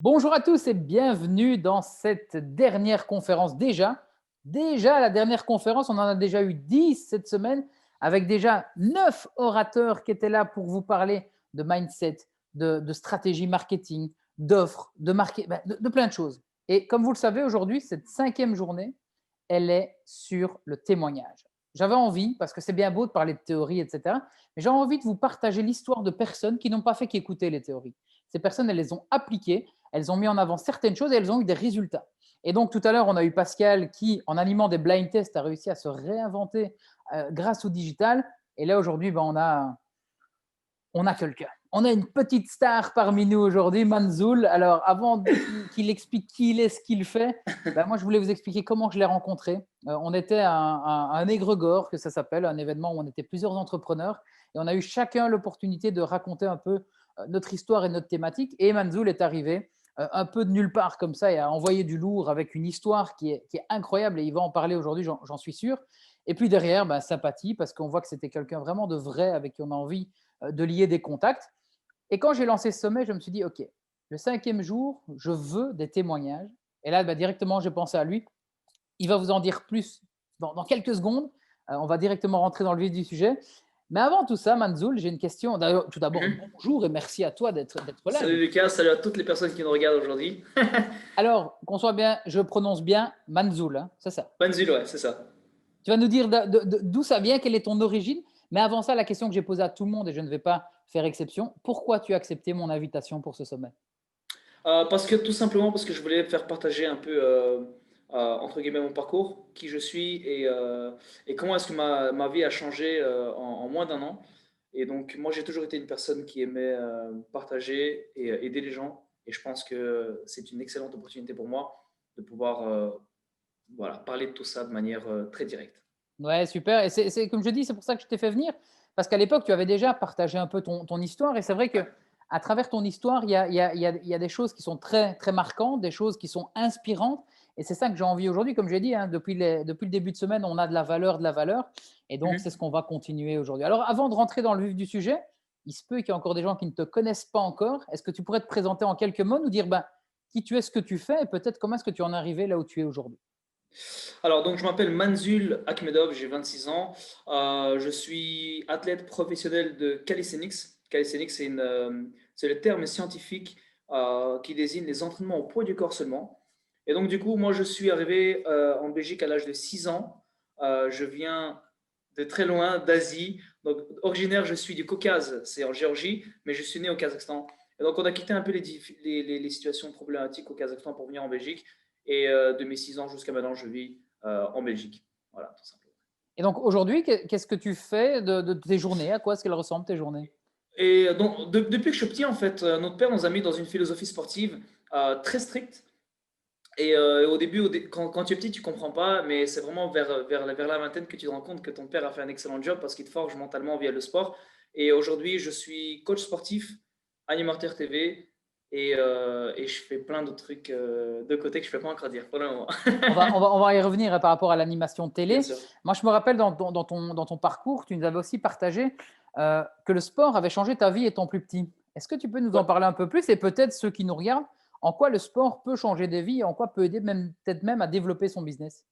Bonjour à tous et bienvenue dans cette dernière conférence. Déjà la dernière conférence, on en a déjà eu 10 cette semaine, avec déjà 9 orateurs qui étaient là pour vous parler de mindset, de stratégie marketing, d'offres, de plein de choses. Et comme vous le savez, aujourd'hui, cette cinquième journée, elle est sur le témoignage. J'avais envie, parce que c'est bien beau de parler de théorie, etc., mais j'ai envie de vous partager l'histoire de personnes qui n'ont pas fait qu'écouter les théories. Ces personnes, elles les ont appliquées, elles ont mis en avant certaines choses et elles ont eu des résultats. Et donc, tout à l'heure, on a eu Pascal qui, en animant des blind tests, a réussi à se réinventer grâce au digital. Et là, aujourd'hui, on a quelqu'un. On a une petite star parmi nous aujourd'hui, Manzoul. Alors, avant qu'il explique qui il est, ce qu'il fait, moi, je voulais vous expliquer comment je l'ai rencontré. On était à un égrégore, que ça s'appelle, un événement où on était plusieurs entrepreneurs. Et on a eu chacun l'opportunité de raconter un peu notre histoire et notre thématique. Et Manzoul est arrivé un peu de nulle part comme ça et a envoyé du lourd avec une histoire qui est incroyable. Et il va en parler aujourd'hui, j'en suis sûr. Et puis derrière, sympathie, parce qu'on voit que c'était quelqu'un vraiment de vrai avec qui on a envie de lier des contacts. Et quand j'ai lancé ce sommet, je me suis dit, OK, le cinquième jour, je veux des témoignages. Et là, directement, j'ai pensé à lui. Il va vous en dire plus dans quelques secondes. On va directement rentrer dans le vif du sujet. Mais avant tout ça, Manzoul, j'ai une question. D'ailleurs, tout d'abord, Mhm. bonjour et merci à toi d'être là. Salut Lucas, salut à toutes les personnes qui nous regardent aujourd'hui. Alors, qu'on soit bien, je prononce bien Manzoul, hein, c'est ça. Banzul, ouais, c'est ça. Tu vas nous dire d'où ça vient, quelle est ton origine. Mais avant ça, la question que j'ai posée à tout le monde, et je ne vais pas faire exception, pourquoi tu as accepté mon invitation pour ce sommet? Parce que tout simplement parce que je voulais faire partager un peu entre guillemets mon parcours, qui je suis et comment est-ce que ma vie a changé en moins d'un an. Et donc moi j'ai toujours été une personne qui aimait partager et aider les gens. Et je pense que c'est une excellente opportunité pour moi de pouvoir voilà, parler de tout ça de manière très directe. Ouais, super. Et c'est comme je dis, c'est pour ça que je t'ai fait venir, parce qu'à l'époque, tu avais déjà partagé un peu ton histoire. Et c'est vrai que à travers ton histoire, il y a des choses qui sont très, très marquantes, des choses qui sont inspirantes. Et c'est ça que j'ai envie aujourd'hui. Comme j'ai dit, hein, depuis le début de semaine, on a de la valeur, de la valeur. Et donc, c'est ce Mhm. qu'on va continuer aujourd'hui. Alors, avant de rentrer dans le vif du sujet, il se peut qu'il y ait encore des gens qui ne te connaissent pas encore. Est-ce que tu pourrais te présenter en quelques mots, nous dire qui tu es, ce que tu fais, et peut-être comment est-ce que tu en es arrivé là où tu es aujourd'hui? Alors, donc, je m'appelle Manzul Akhmedov, j'ai 26 ans. Je suis athlète professionnel de calisthenics. Calisthenics, c'est le terme scientifique qui désigne les entraînements au poids du corps seulement. Et donc, du coup, moi, je suis arrivé en Belgique à l'âge de 6 ans. Je viens de très loin, d'Asie. Donc, originaire, je suis du Caucase, c'est en Géorgie, mais je suis né au Kazakhstan. Et donc, on a quitté un peu les situations problématiques au Kazakhstan pour venir en Belgique. Et de mes 6 ans jusqu'à maintenant, je vis en Belgique. Voilà, tout simplement. Et donc aujourd'hui, qu'est-ce que tu fais de tes journées? À quoi est-ce qu'elles ressemblent tes journées? Et donc, depuis que je suis petit, en fait, notre père nous a mis dans une philosophie sportive très stricte. Et au début, quand tu es petit, tu comprends pas, mais c'est vraiment vers la vingtaine que tu te rends compte que ton père a fait un excellent job parce qu'il te forge mentalement via le sport. Et aujourd'hui, je suis coach sportif, animateur TV et je fais plein d'autres trucs de côté que je ne peux pas encore dire pour le moment. On va y revenir par rapport à l'animation Bien télé. sûr. Moi, je me rappelle dans ton parcours, tu nous avais aussi partagé que le sport avait changé ta vie étant plus petit. Est-ce que tu peux nous en Ouais. parler un peu plus et peut-être ceux qui nous regardent, en quoi le sport peut changer des vies et en quoi peut aider peut-être même à développer son business?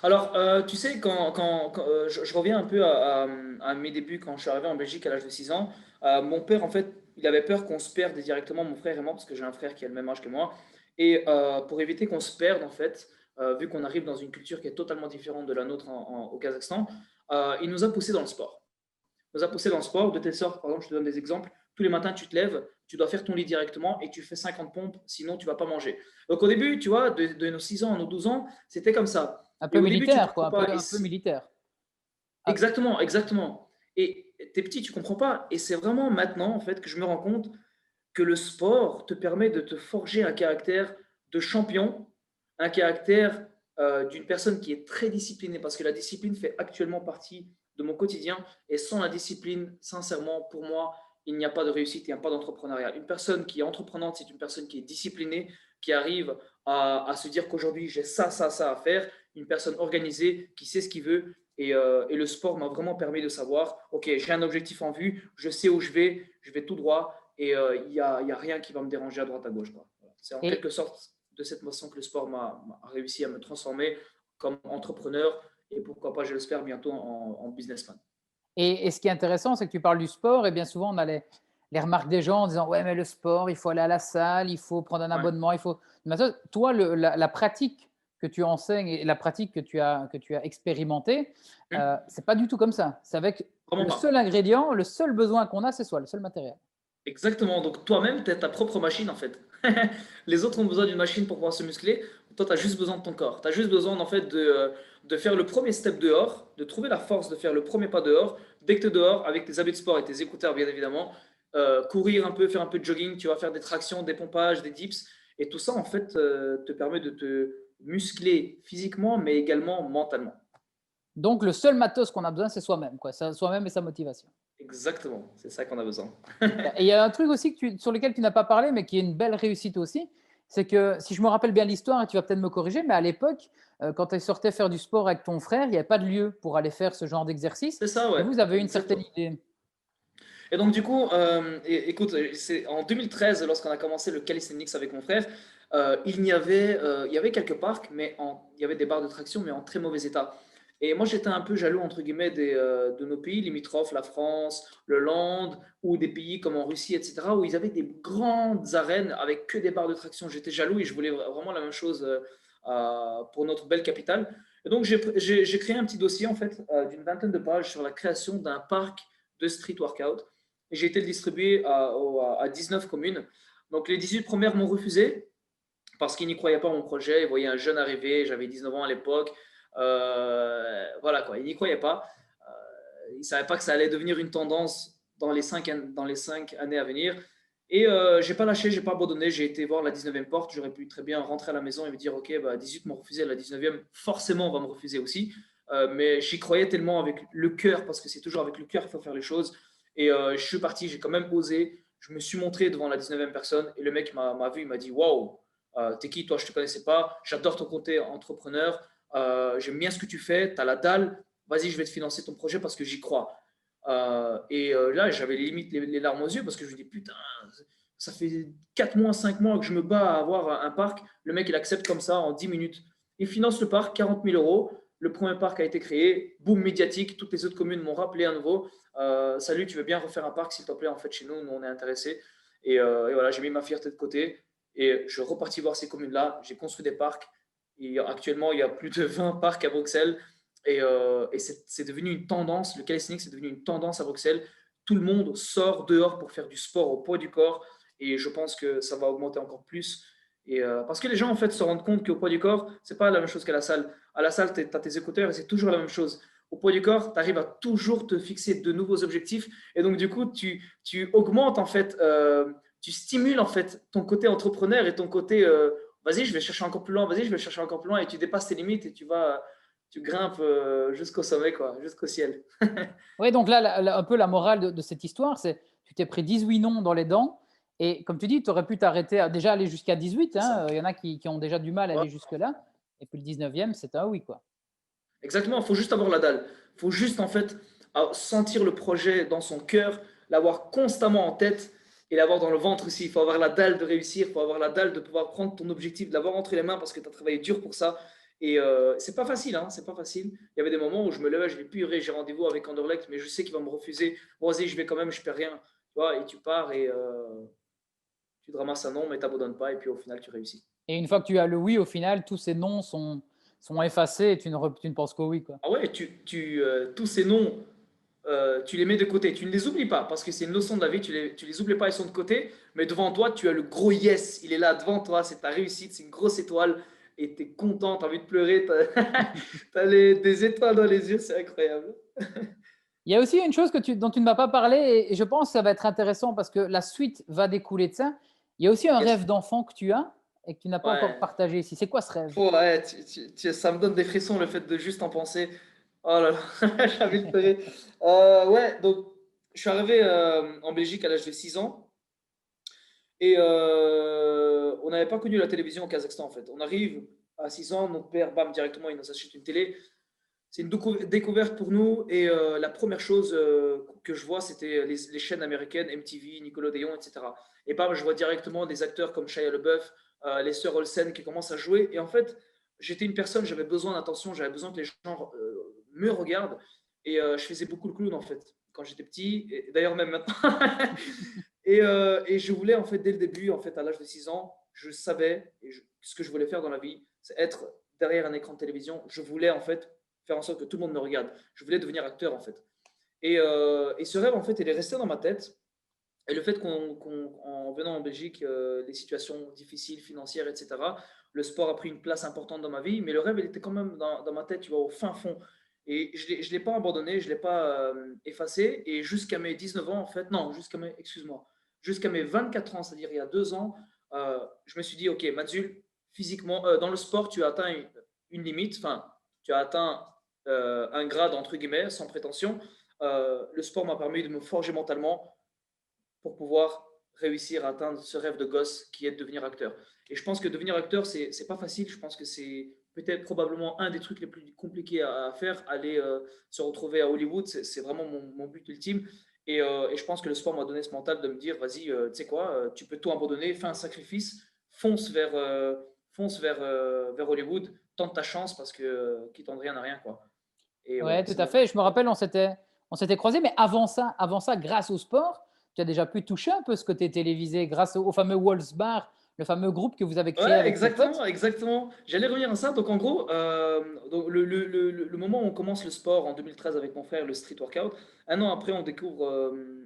Alors, tu sais, je reviens un peu à mes débuts quand je suis arrivé en Belgique à l'âge de 6 ans, mon père, en fait, il avait peur qu'on se perde directement, mon frère et moi, parce que j'ai un frère qui a le même âge que moi. Et pour éviter qu'on se perde, en fait, vu qu'on arrive dans une culture qui est totalement différente de la nôtre au Kazakhstan, il nous a poussé dans le sport. Il nous a poussé dans le sport de telle sorte, par exemple, je te donne des exemples, tous les matins, tu te lèves, tu dois faire ton lit directement et tu fais 50 pompes, sinon tu vas pas manger. Donc au début, tu vois, de nos 6 ans à nos 12 ans, c'était comme ça. Un Et peu au début, tu militaire, quoi, comprends pas. un peu militaire. Ah, Exactement, exactement. Et t'es petit, tu comprends pas. Et c'est vraiment maintenant, en fait, que je me rends compte que le sport te permet de te forger un caractère de champion, un caractère d'une personne qui est très disciplinée, parce que la discipline fait actuellement partie de mon quotidien. Et sans la discipline, sincèrement, pour moi, il n'y a pas de réussite, il n'y a pas d'entrepreneuriat. Une personne qui est entreprenante, c'est une personne qui est disciplinée, qui arrive à se dire qu'aujourd'hui, j'ai ça, ça, ça à faire. Une personne organisée, qui sait ce qu'il veut. Et le sport m'a vraiment permis de savoir, OK, j'ai un objectif en vue, je sais où je vais tout droit et il n'y a rien qui va me déranger à droite à gauche, quoi. C'est en Et, quelque sorte de cette façon que le sport m'a réussi à me transformer comme entrepreneur et pourquoi pas, je l'espère, bientôt en businessman. et ce qui est intéressant, c'est que tu parles du sport et bien souvent, on a les remarques des gens en disant: «Ouais, mais le sport, il faut aller à la salle, il faut prendre un Ouais. abonnement, il faut». Mais toi, la pratique que tu enseignes et la pratique que tu as expérimentée, c'est pas du tout comme ça. C'est avec Vraiment le pas. seul ingrédient, le seul besoin qu'on a, c'est soi, le seul matériel. Exactement. Donc toi-même, tu es ta propre machine en fait. Les autres ont besoin d'une machine pour pouvoir se muscler. Toi, tu as juste besoin de ton corps. Tu as juste besoin en fait de faire le premier step dehors, de trouver la force de faire le premier pas dehors. Dès que tu es dehors, avec tes habits de sport et tes écouteurs, bien évidemment, courir un peu, faire un peu de jogging, tu vas faire des tractions, des pompages, des dips. Et tout ça, en fait, te permet de te muscler physiquement, mais également mentalement. Donc le seul matos qu'on a besoin, c'est soi-même, quoi. C'est soi-même et sa motivation. Exactement. C'est ça qu'on a besoin. Super. Et il y a un truc aussi sur lequel tu n'as pas parlé, mais qui est une belle réussite aussi, c'est que si je me rappelle bien l'histoire, et tu vas peut-être me corriger, mais à l'époque, quand tu sortais faire du sport avec ton frère, il n'y avait pas de lieu pour aller faire ce genre d'exercice. C'est ça, Et ouais. vous avez une certaine Exactement. idée. Et donc, du coup, écoute, c'est en 2013, lorsqu'on a commencé le calisthenics avec mon frère, il y avait quelques parcs, mais il y avait des barres de traction, mais en très mauvais état. Et moi, j'étais un peu jaloux, entre guillemets, de nos pays limitrophes, la France, le Land, ou des pays comme en Russie, etc., où ils avaient des grandes arènes avec que des barres de traction. J'étais jaloux et je voulais vraiment la même chose pour notre belle capitale. Et donc, j'ai créé un petit dossier, en fait, d'une vingtaine de pages sur la création d'un parc de street workout. Et j'ai été le distribuer à 19 communes. Donc les 18 premières m'ont refusé parce qu'ils n'y croyaient pas à mon projet. Ils voyaient un jeune arriver, j'avais 19 ans à l'époque. Voilà quoi, ils n'y croyaient pas. Ils ne savaient pas que ça allait devenir une tendance dans les 5 années à venir. Et je n'ai pas lâché, je n'ai pas abandonné. J'ai été voir la 19e porte. J'aurais pu très bien rentrer à la maison et me dire, OK, bah, 18 m'ont refusé, la 19e, forcément, on va me refuser aussi. Mais j'y croyais tellement avec le cœur, parce que c'est toujours avec le cœur qu'il faut faire les choses. Et je suis parti, j'ai quand même osé. Je me suis montré devant la 19e personne et le mec m'a vu, il m'a dit, waouh, t'es qui toi, je ne te connaissais pas. J'adore ton côté entrepreneur. J'aime bien ce que tu fais. Tu as la dalle. Vas-y, je vais te financer ton projet parce que j'y crois. Là, j'avais limite les larmes aux yeux parce que je me dis, putain, ça fait 4 mois, 5 mois que je me bats à avoir un parc. Le mec, il accepte comme ça en 10 minutes. Il finance le parc, 40 000 euros. Le premier parc a été créé, boom médiatique. Toutes les autres communes m'ont rappelé à nouveau. Salut, tu veux bien refaire un parc, s'il te plaît, en fait, chez nous, on est intéressés. Et voilà, j'ai mis ma fierté de côté et je suis reparti voir ces communes-là. J'ai construit des parcs. Et actuellement, il y a plus de 20 parcs à Bruxelles. Et c'est devenu une tendance. Le calisthenics, c'est devenu une tendance à Bruxelles. Tout le monde sort dehors pour faire du sport au poids du corps. Et je pense que ça va augmenter encore plus. Parce que les gens, en fait, se rendent compte qu'au poids du corps, c'est pas la même chose qu'à la salle. À la salle, tu as tes écouteurs et c'est toujours la même chose. Au poids du corps, tu arrives à toujours te fixer de nouveaux objectifs. Et donc, du coup, tu augmentes, en fait, tu stimules, en fait, ton côté entrepreneur et ton côté, vas-y, je vais chercher encore plus loin, vas-y, je vais chercher encore plus loin. Et tu dépasses tes limites et tu grimpes jusqu'au sommet, quoi, jusqu'au ciel. Oui, donc là, un peu la morale de cette histoire, c'est tu t'es pris 18 noms dans les dents. Et comme tu dis, tu aurais pu t'arrêter à déjà aller jusqu'à 18. C'est ça. Il y en a qui ont déjà du mal à Ouais. aller jusque-là. Et puis le 19e, c'est un oui, quoi. Exactement, il faut juste avoir la dalle. Il faut juste en fait sentir le projet dans son cœur, l'avoir constamment en tête et l'avoir dans le ventre aussi. Il faut avoir la dalle de réussir, il faut avoir la dalle de pouvoir prendre ton objectif, de l'avoir entre les mains parce que tu as travaillé dur pour ça. Et c'est pas facile, hein, c'est pas facile. Il y avait des moments où je me levais, je vais plus, j'ai rendez-vous avec Anderlecht, mais je sais qu'il va me refuser. Bon, vas-y, je vais quand même, je perds rien. Tu vois, et tu pars et tu te ramasses un nom, mais tu n'abandonnes pas et puis au final, tu réussis. Et une fois que tu as le oui, au final, tous ces noms sont effacés et tu ne penses qu'au oui, quoi. Ah ouais, tous ces noms, tu les mets de côté. Tu ne les oublies pas parce que c'est une leçon de la vie. Tu les oublies pas, ils sont de côté. Mais devant toi, tu as le gros yes. Il est là devant toi. C'est ta réussite. C'est une grosse étoile. Et tu es content. Tu as envie de pleurer. Tu as, des étoiles dans les yeux. C'est incroyable. Il y a aussi une chose dont tu ne m'as pas parlé et je pense que ça va être intéressant parce que la suite va découler de ça. Il y a aussi un Yes. rêve d'enfant que tu as et que tu n'as pas encore Ouais. partagé ici. C'est quoi ce rêve? Ouais, ça me donne des frissons le fait de juste en penser. Oh là là, j'ai envie de pleurer. Ouais, donc je suis arrivé en Belgique à l'âge de 6 ans. Et on n'avait pas connu la télévision au Kazakhstan en fait. On arrive à 6 ans, notre père, bam, directement, il nous achète une télé. C'est une découverte pour nous. Et la première chose que je vois, c'était les chaînes américaines, MTV, Nickelodeon, etc. Et bam, je vois directement des acteurs comme Shia LaBeouf, les sœurs Olsen qui commencent à jouer. Et en fait, j'étais une personne, j'avais besoin d'attention, j'avais besoin que les gens me regardent. Et je faisais beaucoup le clown, en fait, quand j'étais petit, et d'ailleurs même maintenant. Et je voulais, en fait, dès le début, en fait, à l'âge de 6 ans, je savais ce que je voulais faire dans la vie, c'est être derrière un écran de télévision. Je voulais, en fait, faire en sorte que tout le monde me regarde. Je voulais devenir acteur, en fait. Et ce rêve, en fait, il est resté dans ma tête. Et le fait qu'en venant en Belgique, les situations difficiles, financières, etc., le sport a pris une place importante dans ma vie, mais le rêve, il était quand même dans ma tête, tu vois, au fin fond. Et je ne l'ai pas abandonné, je ne l'ai pas effacé. Et jusqu'à mes 19 ans, en fait, non, excuse-moi, jusqu'à mes 24 ans, c'est-à-dire il y a 2 ans, je me suis dit, OK, Mathieu, physiquement, dans le sport, tu as atteint une limite, enfin, tu as atteint un grade, entre guillemets, sans prétention. Le sport m'a permis de me forger mentalement pour pouvoir réussir à atteindre ce rêve de gosse qui est de devenir acteur. Et je pense que devenir acteur, c'est pas facile. Je pense que c'est peut-être probablement un des trucs les plus compliqués à faire. Aller se retrouver à Hollywood, c'est vraiment mon but ultime. Et je pense que le sport m'a donné ce mental de me dire, vas-y, tu sais quoi, tu peux tout abandonner, fais un sacrifice, fonce vers Hollywood, tente ta chance parce que qui tente rien à rien, quoi. Et ouais, Ouais, tout c'est à mon fait. Je me rappelle, on s'était croisés, mais avant ça, grâce au sport, tu as déjà pu toucher un peu ce côté télévisé grâce au fameux Wolves Bar, le fameux groupe que vous avez créé Ouais, avec tes exactement, potes. exactement. J'allais revenir à ça. Donc, en gros, donc le moment où on commence le sport en 2013 avec mon frère, le street workout, un an après, on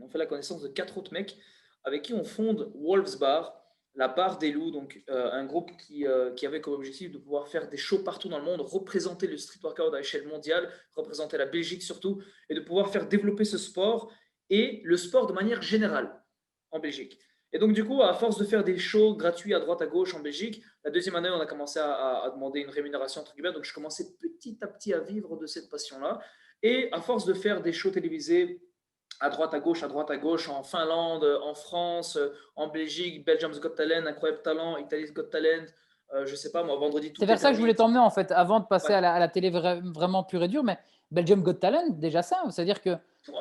fait la connaissance de 4 autres mecs avec qui on fonde Wolves Bar, la barre des loups, donc un groupe qui avait comme objectif de pouvoir faire des shows partout dans le monde, représenter le street workout à échelle mondiale, représenter la Belgique surtout, et de pouvoir faire développer ce sport et le sport de manière générale en Belgique. Et donc, du coup, à force de faire des shows gratuits à droite à gauche en Belgique, la deuxième année, on a commencé à demander une rémunération, entre guillemets. Donc, je commençais petit à petit à vivre de cette passion-là. Et à force de faire des shows télévisés à droite à gauche, en Finlande, en France, en Belgique, Belgium's Got Talent, Incroyable Talent, Italy's Got Talent, je sais pas, moi, vendredi, C'est tout est vers ça que je permis. voulais t'emmener en fait, avant de passer Ouais. à la télé vraiment pure et dure. Mais Belgium Got Talent, déjà ça, c'est-à-dire que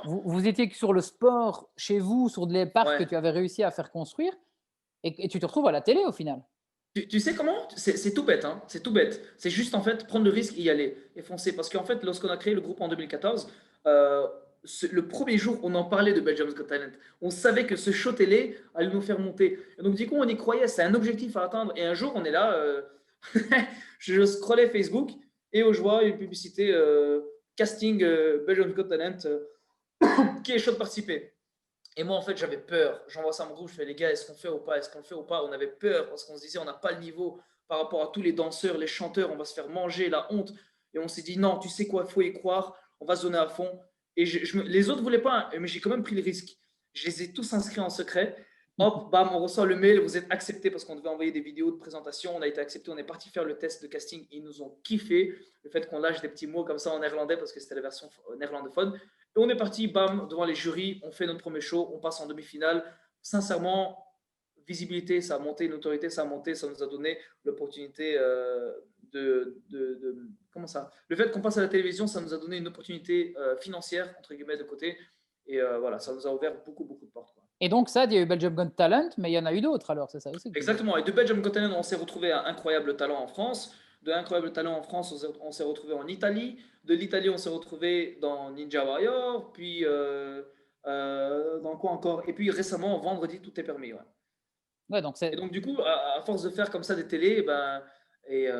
vous étiez sur le sport chez vous, sur des parcs que Ouais. tu avais réussi à faire construire, et tu te retrouves à la télé au final. Tu sais comment? C'est tout bête, hein? C'est tout bête. C'est juste en fait prendre le risque et y aller et foncer. Parce qu'en fait, lorsqu'on a créé le groupe en 2014, le premier jour, on en parlait de Belgium's Got Talent. On savait que ce show télé allait nous faire monter. Et donc, du coup, on y croyait. C'est un objectif à atteindre. Et un jour, on est là. Je scrollais Facebook et je vois une publicité casting Belgium's Got Talent qui est chaud de participer. Et moi, en fait, j'avais peur. J'envoie ça à mon groupe, je fais les gars, est-ce qu'on fait ou pas? Est-ce qu'on le fait ou pas? On avait peur parce qu'on se disait, on n'a pas le niveau par rapport à tous les danseurs, les chanteurs, on va se faire manger, la honte. Et on s'est dit, non, tu sais quoi, il faut y croire, on va se donner à fond. Et les autres ne voulaient pas, mais j'ai quand même pris le risque. Je les ai tous inscrits en secret. Hop, bam, on reçoit le mail, vous êtes acceptés parce qu'on devait envoyer des vidéos de présentation. On a été acceptés, on est parti faire le test de casting. Ils nous ont kiffé. Le fait qu'on lâche des petits mots comme ça en néerlandais parce que c'était la version néerlandophone. Et on est parti, bam, devant les jurys, on fait notre premier show, on passe en demi-finale. Sincèrement, visibilité, ça a monté, notoriété, ça a monté, ça nous a donné l'opportunité comment ça? Le fait qu'on passe à la télévision, ça nous a donné une opportunité financière, entre guillemets, de côté. Et voilà, ça nous a ouvert beaucoup, beaucoup de portes, quoi. Et donc ça, il y a eu Belgium Got Talent, mais il y en a eu d'autres alors, c'est ça aussi que tu veux dire. Exactement. Et de Belgium Got Talent, on s'est retrouvé à Incroyable Talent en France. De Incroyable Talent en France, on s'est retrouvé en Italie. De l'Italie, on s'est retrouvé dans Ninja Warrior. Puis, dans quoi encore? Et puis récemment, vendredi, tout est permis. Ouais. Ouais, donc Et c'est, donc, du coup, à force de faire comme ça des télés, ben, et ça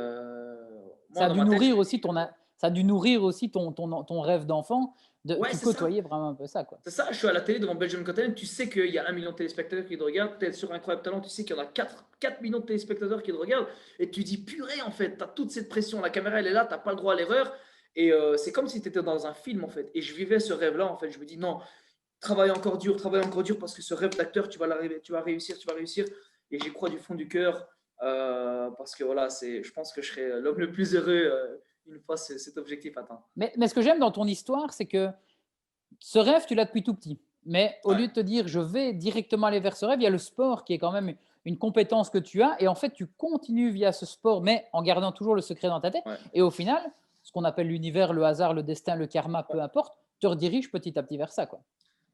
moi, a dans dû ma tête, je nourrir me aussi dis, ça a dû nourrir aussi ton rêve d'enfant, ouais, tu c'est ça. côtoyais vraiment un peu ça, quoi. C'est ça, je suis à la télé devant Belgium Got Talent, tu sais qu'il y a 1 million de téléspectateurs qui te regardent, peut-être sur Incroyable Talent, tu sais qu'il y en a 4 millions de téléspectateurs qui te regardent, et tu dis purée en fait, tu as toute cette pression, la caméra elle est là, tu n'as pas le droit à l'erreur, et c'est comme si tu étais dans un film en fait, et je vivais ce rêve-là en fait, je me dis non, travaille encore dur, parce que ce rêve d'acteur, tu vas réussir, tu vas réussir, et j'y crois du fond du cœur, parce que voilà, je pense que je serai l'homme le plus heureux une fois cet objectif atteint. Mais ce que j'aime dans ton histoire, c'est que ce rêve, tu l'as depuis tout petit. Mais au Ouais, lieu de te dire, je vais directement aller vers ce rêve, il y a le sport qui est quand même une compétence que tu as. Et en fait, tu continues via ce sport, mais en gardant toujours le secret dans ta tête. ouais. Et au final, ce qu'on appelle l'univers, le hasard, le destin, le karma, Ouais. peu importe, te redirige petit à petit vers ça, quoi.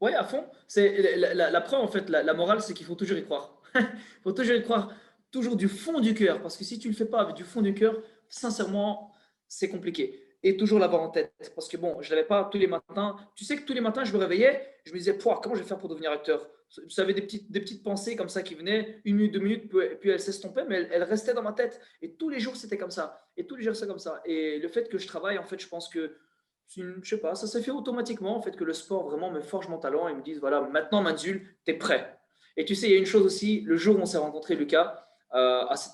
Ouais, à fond. C'est la preuve, en fait, la morale, c'est qu'il faut toujours y croire. Il faut toujours y croire. toujours du fond du cœur, parce que si tu ne le fais pas avec du fond du cœur, sincèrement, c'est compliqué. Et toujours l'avoir en tête, parce que bon, je ne l'avais pas tous les matins. Tu sais que tous les matins, je me réveillais, je me disais, pouah, comment je vais faire pour devenir acteur? Vous savez, des petites pensées comme ça qui venaient, 1 minute, 2 minutes, puis elles s'estompaient, mais elles restaient dans ma tête. Et tous les jours, c'était comme ça. Et tous les jours, c'est comme ça. Et le fait que je travaille, en fait, je pense que, je sais pas, ça s'est fait automatiquement, en fait, que le sport vraiment me forge mon talent et me dise, voilà, maintenant, Manzul, tu es prêt. Et tu sais, il y a une chose aussi, le jour où on s'est rencontré, Lucas, à cet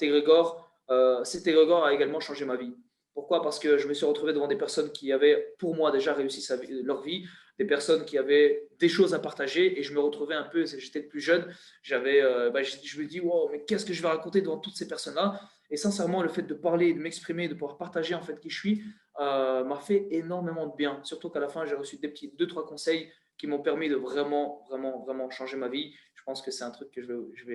cet égrégore a également changé ma vie. Pourquoi? Parce que je me suis retrouvé devant des personnes qui avaient, pour moi, déjà réussi leur vie, des personnes qui avaient des choses à partager, et je me retrouvais un peu, j'étais le plus jeune, je me dis, wow, mais qu'est-ce que je vais raconter devant toutes ces personnes-là? Et sincèrement, le fait de parler, de m'exprimer, de pouvoir partager en fait qui je suis, m'a fait énormément de bien. Surtout qu'à la fin, j'ai reçu des petits 2-3 conseils qui m'ont permis de vraiment, vraiment, vraiment changer ma vie. Je pense que c'est un truc que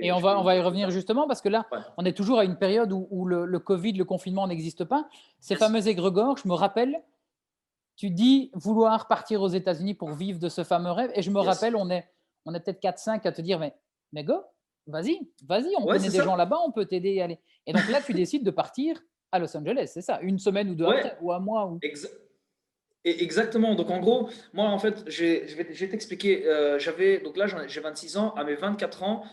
Et on va y je vais revenir faire. justement parce que là, Ouais. on est toujours à une période où le Covid, le confinement n'existe pas. Ces Yes. fameux égrégores, je me rappelle, tu dis vouloir partir aux États-Unis pour vivre de ce fameux rêve. Et je me Yes. rappelle, on est peut-être 4-5 à te dire, mais go, vas-y, on Ouais, connaît c'est des gens ça. là-bas, on peut t'aider à aller. Et donc là, tu décides de partir à Los Angeles, c'est ça, une semaine ou deux Ouais, après, ou un mois. Ou... exa- exactement. Donc, en gros, moi, en fait, je vais t'expliquer. Donc là, j'ai 26 ans. À mes 24 ans,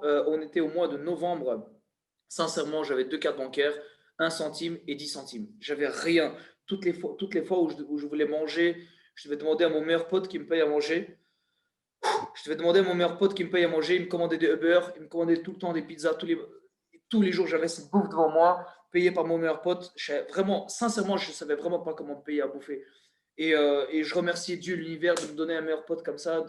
on était au mois de novembre. Sincèrement, j'avais 2 cartes bancaires, 1 centime et 10 centimes. J'avais rien. Toutes les fois où je voulais manger, je devais demander à mon meilleur pote qui me paye à manger. Je devais demander à mon meilleur pote qui me paye à manger. Il me commandait des Uber, il me commandait tout le temps des pizzas. Tous les jours, j'avais cette bouffe devant moi, payée par mon meilleur pote. Vraiment, sincèrement, je ne savais vraiment pas comment me payer à bouffer. Et je remerciais Dieu, l'univers, de me donner un meilleur pote comme ça,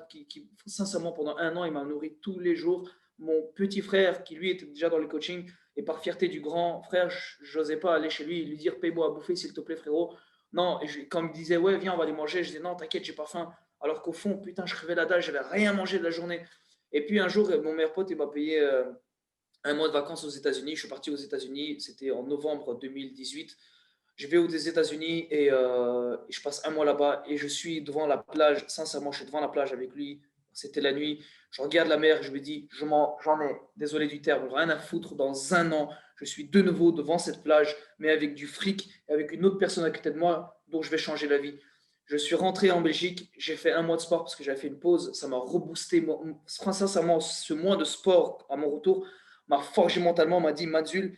sincèrement, pendant un an, il m'a nourri tous les jours. Mon petit frère, qui lui était déjà dans le coaching, et par fierté du grand frère, je n'osais pas aller chez lui et lui dire, paye-moi à bouffer, s'il te plaît, frérot. Non, quand il me disait, ouais, viens, on va aller manger, je disais, non, t'inquiète, j'ai pas faim. Alors qu'au fond, putain, je crevais la dalle, j'avais rien mangé de la journée. Et puis un jour, mon meilleur pote, il m'a payé 1 mois de vacances aux États-Unis. Je suis parti aux États-Unis, c'était en novembre 2018. Je vais aux États-Unis et je passe un mois là-bas et je suis devant la plage. Sincèrement, je suis devant la plage avec lui. C'était la nuit. Je regarde la mer et je me dis, j'en ai, désolé du terme, rien à foutre. Dans un an, je suis de nouveau devant cette plage, mais avec du fric et avec une autre personne à côté de moi dont je vais changer la vie. Je suis rentré en Belgique, j'ai fait un mois de sport parce que j'avais fait une pause. Ça m'a reboosté. Sincèrement, ce mois de sport à mon retour m'a forgé mentalement, m'a dit, Manzul,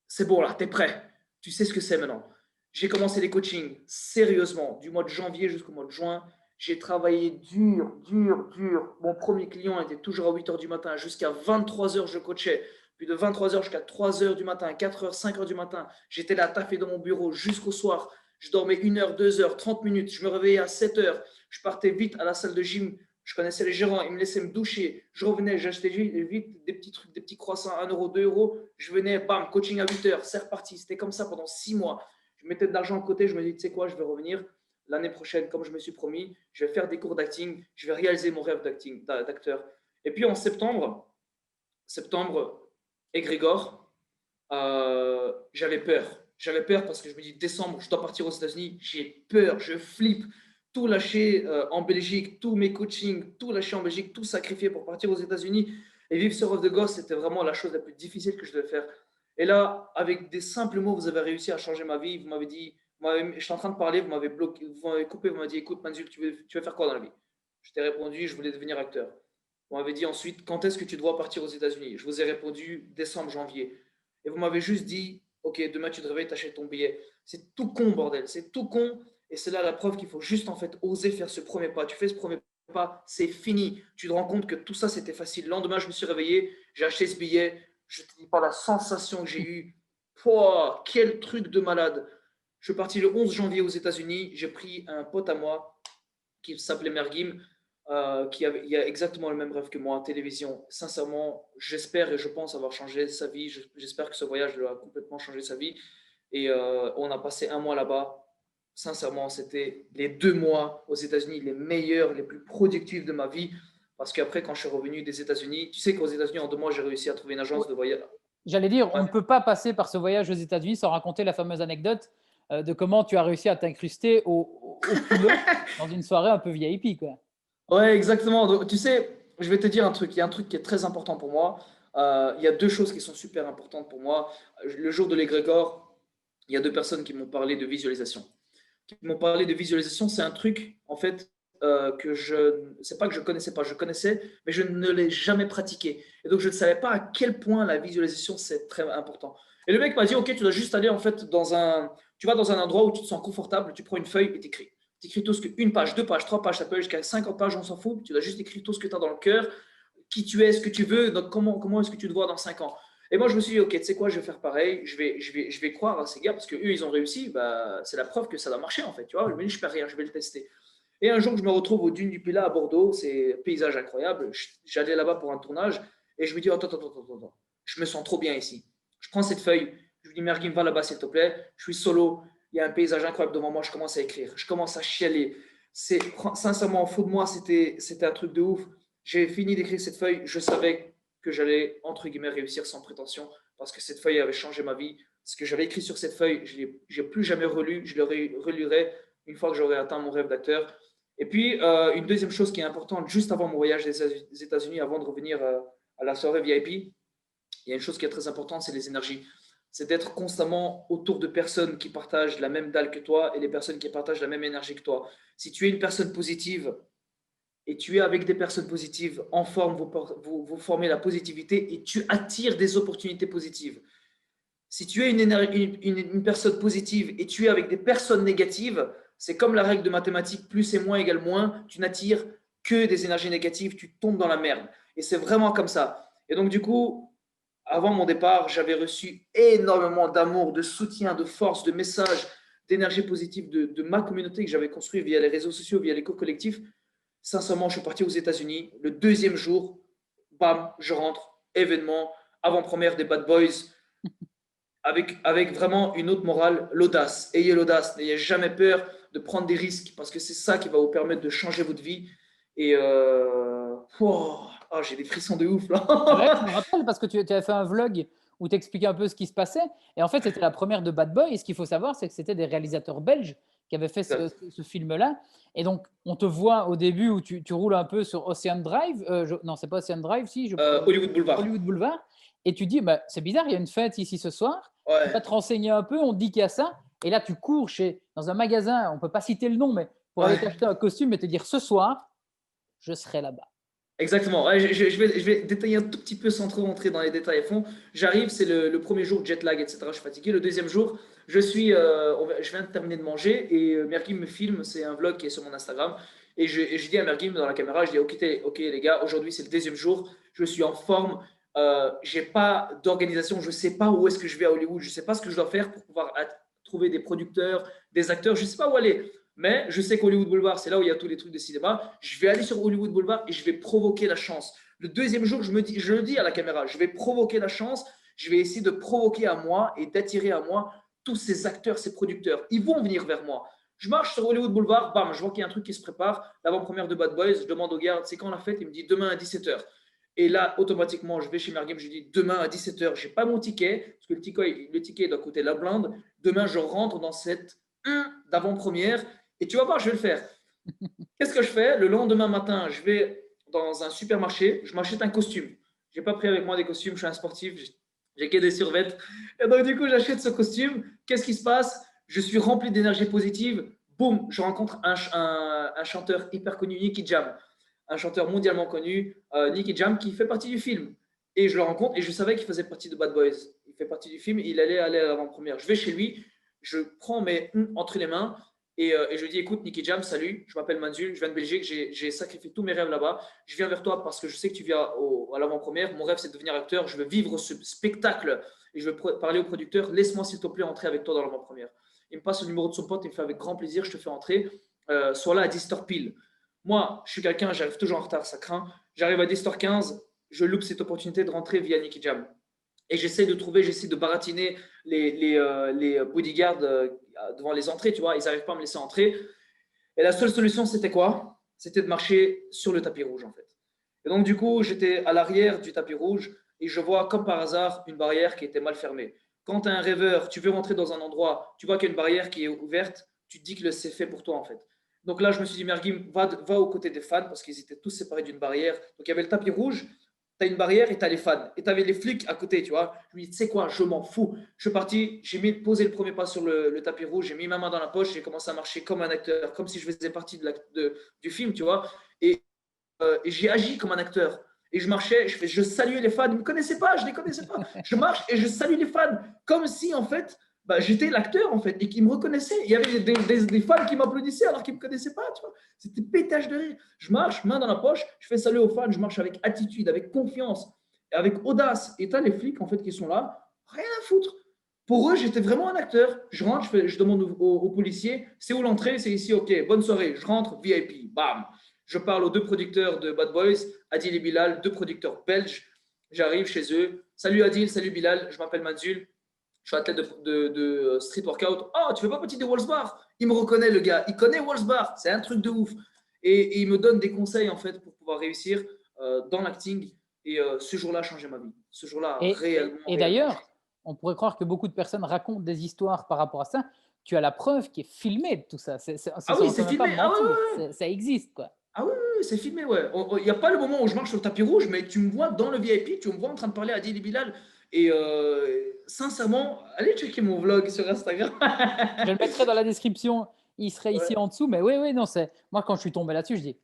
c'est bon là, t'es prêt. Tu sais ce que c'est maintenant. J'ai commencé les coachings sérieusement, du mois de janvier jusqu'au mois de juin. J'ai travaillé dur, dur, dur. Mon premier client était toujours à 8 heures du matin. Jusqu'à 23 heures, je coachais. Puis de 23 heures jusqu'à 3 heures du matin, 4 heures, 5 heures du matin. J'étais là, taffé dans mon bureau jusqu'au soir. Je dormais 1 heure, 2 heures, 30 minutes. Je me réveillais à 7 heures. Je partais vite à la salle de gym. Je connaissais les gérants, ils me laissaient me doucher. Je revenais, j'achetais vite des petits trucs, des petits croissants à 1 euro, 2 euros. Je venais, bam, coaching à 8 heures, c'est reparti. C'était comme ça pendant 6 mois. Je mettais de l'argent de côté, je me dis, tu sais quoi, je vais revenir l'année prochaine, comme je me suis promis. Je vais faire des cours d'acting, je vais réaliser mon rêve d'acteur. Et puis en septembre, égrégore, j'avais peur. J'avais peur parce que je me dis, décembre, je dois partir aux États-Unis. J'ai peur, je flippe. Tout lâcher en Belgique, tous mes coachings, tout lâcher en Belgique, tout sacrifier pour partir aux États-Unis et vivre ce rêve de gosse, c'était vraiment la chose la plus difficile que je devais faire. Et là, avec des simples mots, vous avez réussi à changer ma vie. Vous m'avez dit, je suis en train de parler, vous m'avez bloqué, vous m'avez coupé, vous m'avez dit, écoute, Manzul, tu veux faire quoi dans la vie? Je t'ai répondu, je voulais devenir acteur. Vous m'avez dit ensuite, quand est-ce que tu dois partir aux États-Unis? Je vous ai répondu, décembre, janvier. Et vous m'avez juste dit, ok, demain tu te réveilles, t'achètes ton billet. C'est tout con, bordel, c'est tout con. Et c'est là la preuve qu'il faut juste en fait oser faire ce premier pas. Tu fais ce premier pas, c'est fini. Tu te rends compte que tout ça c'était facile. Le lendemain, je me suis réveillé, j'ai acheté ce billet. Je te dis pas la sensation que j'ai eue. Pouah, quel truc de malade. Je suis parti le 11 janvier aux États-Unis. J'ai pris un pote à moi qui s'appelait Mergim, il a exactement le même rêve que moi en télévision. Sincèrement, j'espère et je pense avoir changé sa vie. J'espère que ce voyage lui a complètement changé sa vie. Et on a passé un mois là-bas. Sincèrement, c'était les 2 mois aux États-Unis les meilleurs, les plus productifs de ma vie. Parce qu'après, quand je suis revenu des États-Unis, tu sais qu'aux États-Unis, en 2 mois, j'ai réussi à trouver une agence de voyage. J'allais dire, on Ouais. ne peut pas passer par ce voyage aux États-Unis sans raconter la fameuse anecdote de comment tu as réussi à t'incruster au culot dans une soirée un peu VIP, quoi. Ouais, exactement. Donc, tu sais, je vais te dire un truc. Il y a un truc qui est très important pour moi. il y a deux choses qui sont super importantes pour moi. Le jour de l'égrégore, il y a deux personnes qui m'ont parlé de visualisation. Qui m'ont parlé de visualisation, c'est un truc, en fait, c'est pas que je connaissais pas, je connaissais, mais je ne l'ai jamais pratiqué. Et donc, je ne savais pas à quel point la visualisation, c'est très important. Et le mec m'a dit, OK, tu dois juste aller, en fait, tu vas dans un endroit où tu te sens confortable, tu prends une feuille et t'écris. T'écris tout ce que, une page, deux pages, trois pages, ça peut aller jusqu'à 50 pages, on s'en fout. Tu dois juste écrire tout ce que tu as dans le cœur, qui tu es, ce que tu veux, donc comment est-ce que tu te vois dans 5 ans. Et moi, je me suis dit, OK, tu sais quoi, je vais faire pareil, je vais croire à ces gars, parce qu'eux, ils ont réussi, bah, c'est la preuve que ça doit marcher, en fait, tu vois. Je me dis, je ne perds rien, je vais le tester. Et un jour, je me retrouve aux dunes du Pilat à Bordeaux, c'est un paysage incroyable. J'allais là-bas pour un tournage, et je me dis, attends, je me sens trop bien ici. Je prends cette feuille, je me dis, Merguim, va là-bas, s'il te plaît. Je suis solo, il y a un paysage incroyable devant moi, je commence à écrire, je commence à chialer. Sincèrement, au fond de moi, c'était un truc de ouf. J'ai fini d'écrire cette feuille, je savais que j'allais, entre guillemets, réussir sans prétention, parce que cette feuille avait changé ma vie. Ce que j'avais écrit sur cette feuille, je n'ai plus jamais relu, je le relirai une fois que j'aurai atteint mon rêve d'acteur. Et puis, une deuxième chose qui est importante, juste avant mon voyage des États-Unis, avant de revenir à la soirée VIP, il y a une chose qui est très importante, c'est les énergies. C'est d'être constamment autour de personnes qui partagent la même dalle que toi et les personnes qui partagent la même énergie que toi. Si tu es une personne positive, et tu es avec des personnes positives en forme, vous formez la positivité et tu attires des opportunités positives. Si tu es une personne positive et tu es avec des personnes négatives, c'est comme la règle de mathématiques, plus et moins égale moins, tu n'attires que des énergies négatives, tu tombes dans la merde. Et c'est vraiment comme ça. Et donc du coup, avant mon départ, j'avais reçu énormément d'amour, de soutien, de force, de messages, d'énergie positive de ma communauté que j'avais construite via les réseaux sociaux, via les cours collectifs. Sincèrement, je suis parti aux États-Unis. Le deuxième jour, bam, je rentre, événement, avant-première des Bad Boys, avec vraiment une autre morale, l'audace. Ayez l'audace, n'ayez jamais peur de prendre des risques, parce que c'est ça qui va vous permettre de changer votre vie. Et j'ai des frissons de ouf C'est vrai que je là. me rappelle parce que tu avais fait un vlog où tu expliquais un peu ce qui se passait. Et en fait, c'était la première de Bad Boy. Et ce qu'il faut savoir, c'est que c'était des réalisateurs belges qui avaient fait ce film-là. Et donc, on te voit au début où tu roules un peu sur Ocean Drive. Non, c'est pas Ocean Drive, si. Hollywood Boulevard. Hollywood Boulevard. Et tu dis, bah, c'est bizarre, il y a une fête ici ce soir. Tu vas Ouais, te renseigner un peu, on te dit qu'il y a ça. Et là, tu cours dans un magasin, on ne peut pas citer le nom, mais pour aller ouais. t'acheter un costume et te dire, ce soir, je serai là-bas. Exactement. Ouais, je vais détailler un tout petit peu sans trop rentrer dans les détails à fond. J'arrive, c'est le premier jour, jet lag, etc. Je suis fatigué. Le deuxième jour, je viens de terminer de manger et Merguim me filme. C'est un vlog qui est sur mon Instagram. Et je dis à Merguim dans la caméra, je dis ok les gars, aujourd'hui c'est le deuxième jour. Je suis en forme. J'ai pas d'organisation. Je sais pas où est-ce que je vais à Hollywood. Je sais pas ce que je dois faire pour pouvoir trouver des producteurs, des acteurs. Je sais pas où aller. Mais je sais qu'Hollywood Boulevard, c'est là où il y a tous les trucs de cinéma. Je vais aller sur Hollywood Boulevard et je vais provoquer la chance. Le deuxième jour, je le dis à la caméra, je vais provoquer la chance. Je vais essayer de provoquer à moi et d'attirer à moi tous ces acteurs, ces producteurs. Ils vont venir vers moi. Je marche sur Hollywood Boulevard, bam, je vois qu'il y a un truc qui se prépare. L'avant-première de Bad Boys, je demande au gars, c'est quand la fête? Il me dit demain à 17h. Et là, automatiquement, je vais chez Mergame, je dis demain à 17h, je n'ai pas mon ticket, parce que le ticket doit coûter la blinde. Demain, je rentre dans cette d'avant-première et tu vas voir, je vais le faire. Qu'est-ce que je fais? Le lendemain matin, je vais dans un supermarché, je m'achète un costume. Je n'ai pas pris avec moi des costumes, je suis un sportif, j'ai que des survêtements. Et donc, du coup, j'achète ce costume. Qu'est-ce qui se passe? Je suis rempli d'énergie positive. Boum, je rencontre un chanteur hyper connu, Nicky Jam, un chanteur mondialement connu, Nicky Jam, qui fait partie du film. Et je le rencontre et je savais qu'il faisait partie de Bad Boys. Il fait partie du film, il allait aller à l'avant-première. Je vais chez lui, je prends mes entre les mains et je lui dis, écoute, Nicky Jam, salut, je m'appelle Manzul, je viens de Belgique, j'ai sacrifié tous mes rêves là-bas. Je viens vers toi parce que je sais que tu viens à l'avant-première. Mon rêve, c'est de devenir acteur. Je veux vivre ce spectacle et je veux parler au producteur. Laisse-moi, s'il te plaît, entrer avec toi dans l'avant-première. Il me passe le numéro de son pote, il me fait avec grand plaisir, je te fais entrer. Sois là à 10h pile. Moi, je suis quelqu'un, j'arrive toujours en retard, ça craint. J'arrive à 10h15, je loupe cette opportunité de rentrer via Nicky Jam. Et j'essaie de baratiner les bodyguards devant les entrées, tu vois, ils n'arrivent pas à me laisser entrer. Et la seule solution, c'était quoi? C'était de marcher sur le tapis rouge, en fait. Et donc, du coup, j'étais à l'arrière du tapis rouge et je vois, comme par hasard, une barrière qui était mal fermée. Quand tu es un rêveur, tu veux rentrer dans un endroit, tu vois qu'il y a une barrière qui est ouverte, tu te dis que c'est fait pour toi, en fait. Donc là, je me suis dit, Merguim, va aux côtés des fans parce qu'ils étaient tous séparés d'une barrière. Donc, il y avait le tapis rouge. tu as une barrière et tu as les fans. Et tu avais les flics à côté, tu vois. Je me dis, tu sais quoi, je m'en fous. Je suis parti, j'ai posé le premier pas sur le tapis rouge, j'ai mis ma main dans la poche, j'ai commencé à marcher comme un acteur, comme si je faisais partie du film, tu vois. Et j'ai agi comme un acteur. Et je marchais, je saluais les fans. Ils ne me connaissaient pas, je ne les connaissais pas. Je marche et je salue les fans. Comme si, en fait, j'étais l'acteur, en fait, et qu'ils me reconnaissaient. Il y avait des fans qui m'applaudissaient alors qu'ils ne me connaissaient pas, tu vois. C'était pétage de rire. Je marche, main dans la poche, je fais salut aux fans, je marche avec attitude, avec confiance, avec audace. Et tu as les flics, en fait, qui sont là, rien à foutre. Pour eux, j'étais vraiment un acteur. Je rentre, je demande aux policiers, c'est où l'entrée? C'est ici, ok, bonne soirée. Je rentre, VIP, bam. Je parle aux deux producteurs de Bad Boys, Adil et Bilal, deux producteurs belges. J'arrive chez eux. Salut Adil, salut Bilal, je m'appelle Manzul. Je suis athlète de street workout. Oh, tu fais pas partie de Wallsbar? Il me reconnaît, le gars. Il connaît Wallsbar. C'est un truc de ouf. Et il me donne des conseils, en fait, pour pouvoir réussir dans l'acting. Et ce jour-là a changé ma vie. Ce jour-là a réellement. Et d'ailleurs, on pourrait croire que beaucoup de personnes racontent des histoires par rapport à ça. Tu as la preuve qui est filmée de tout ça. Ah oui, c'est filmé. Pas mentir. Ça existe, quoi. Ah oui, c'est filmé, ouais. Il n'y a pas le moment où je marche sur le tapis rouge, mais tu me vois dans le VIP, tu me vois en train de parler à Adil et Bilal. Et sincèrement, allez checker mon vlog sur Instagram. Je le mettrai dans la description. Il serait ici en dessous. Mais oui, non, c'est moi quand je suis tombé là-dessus, je dis,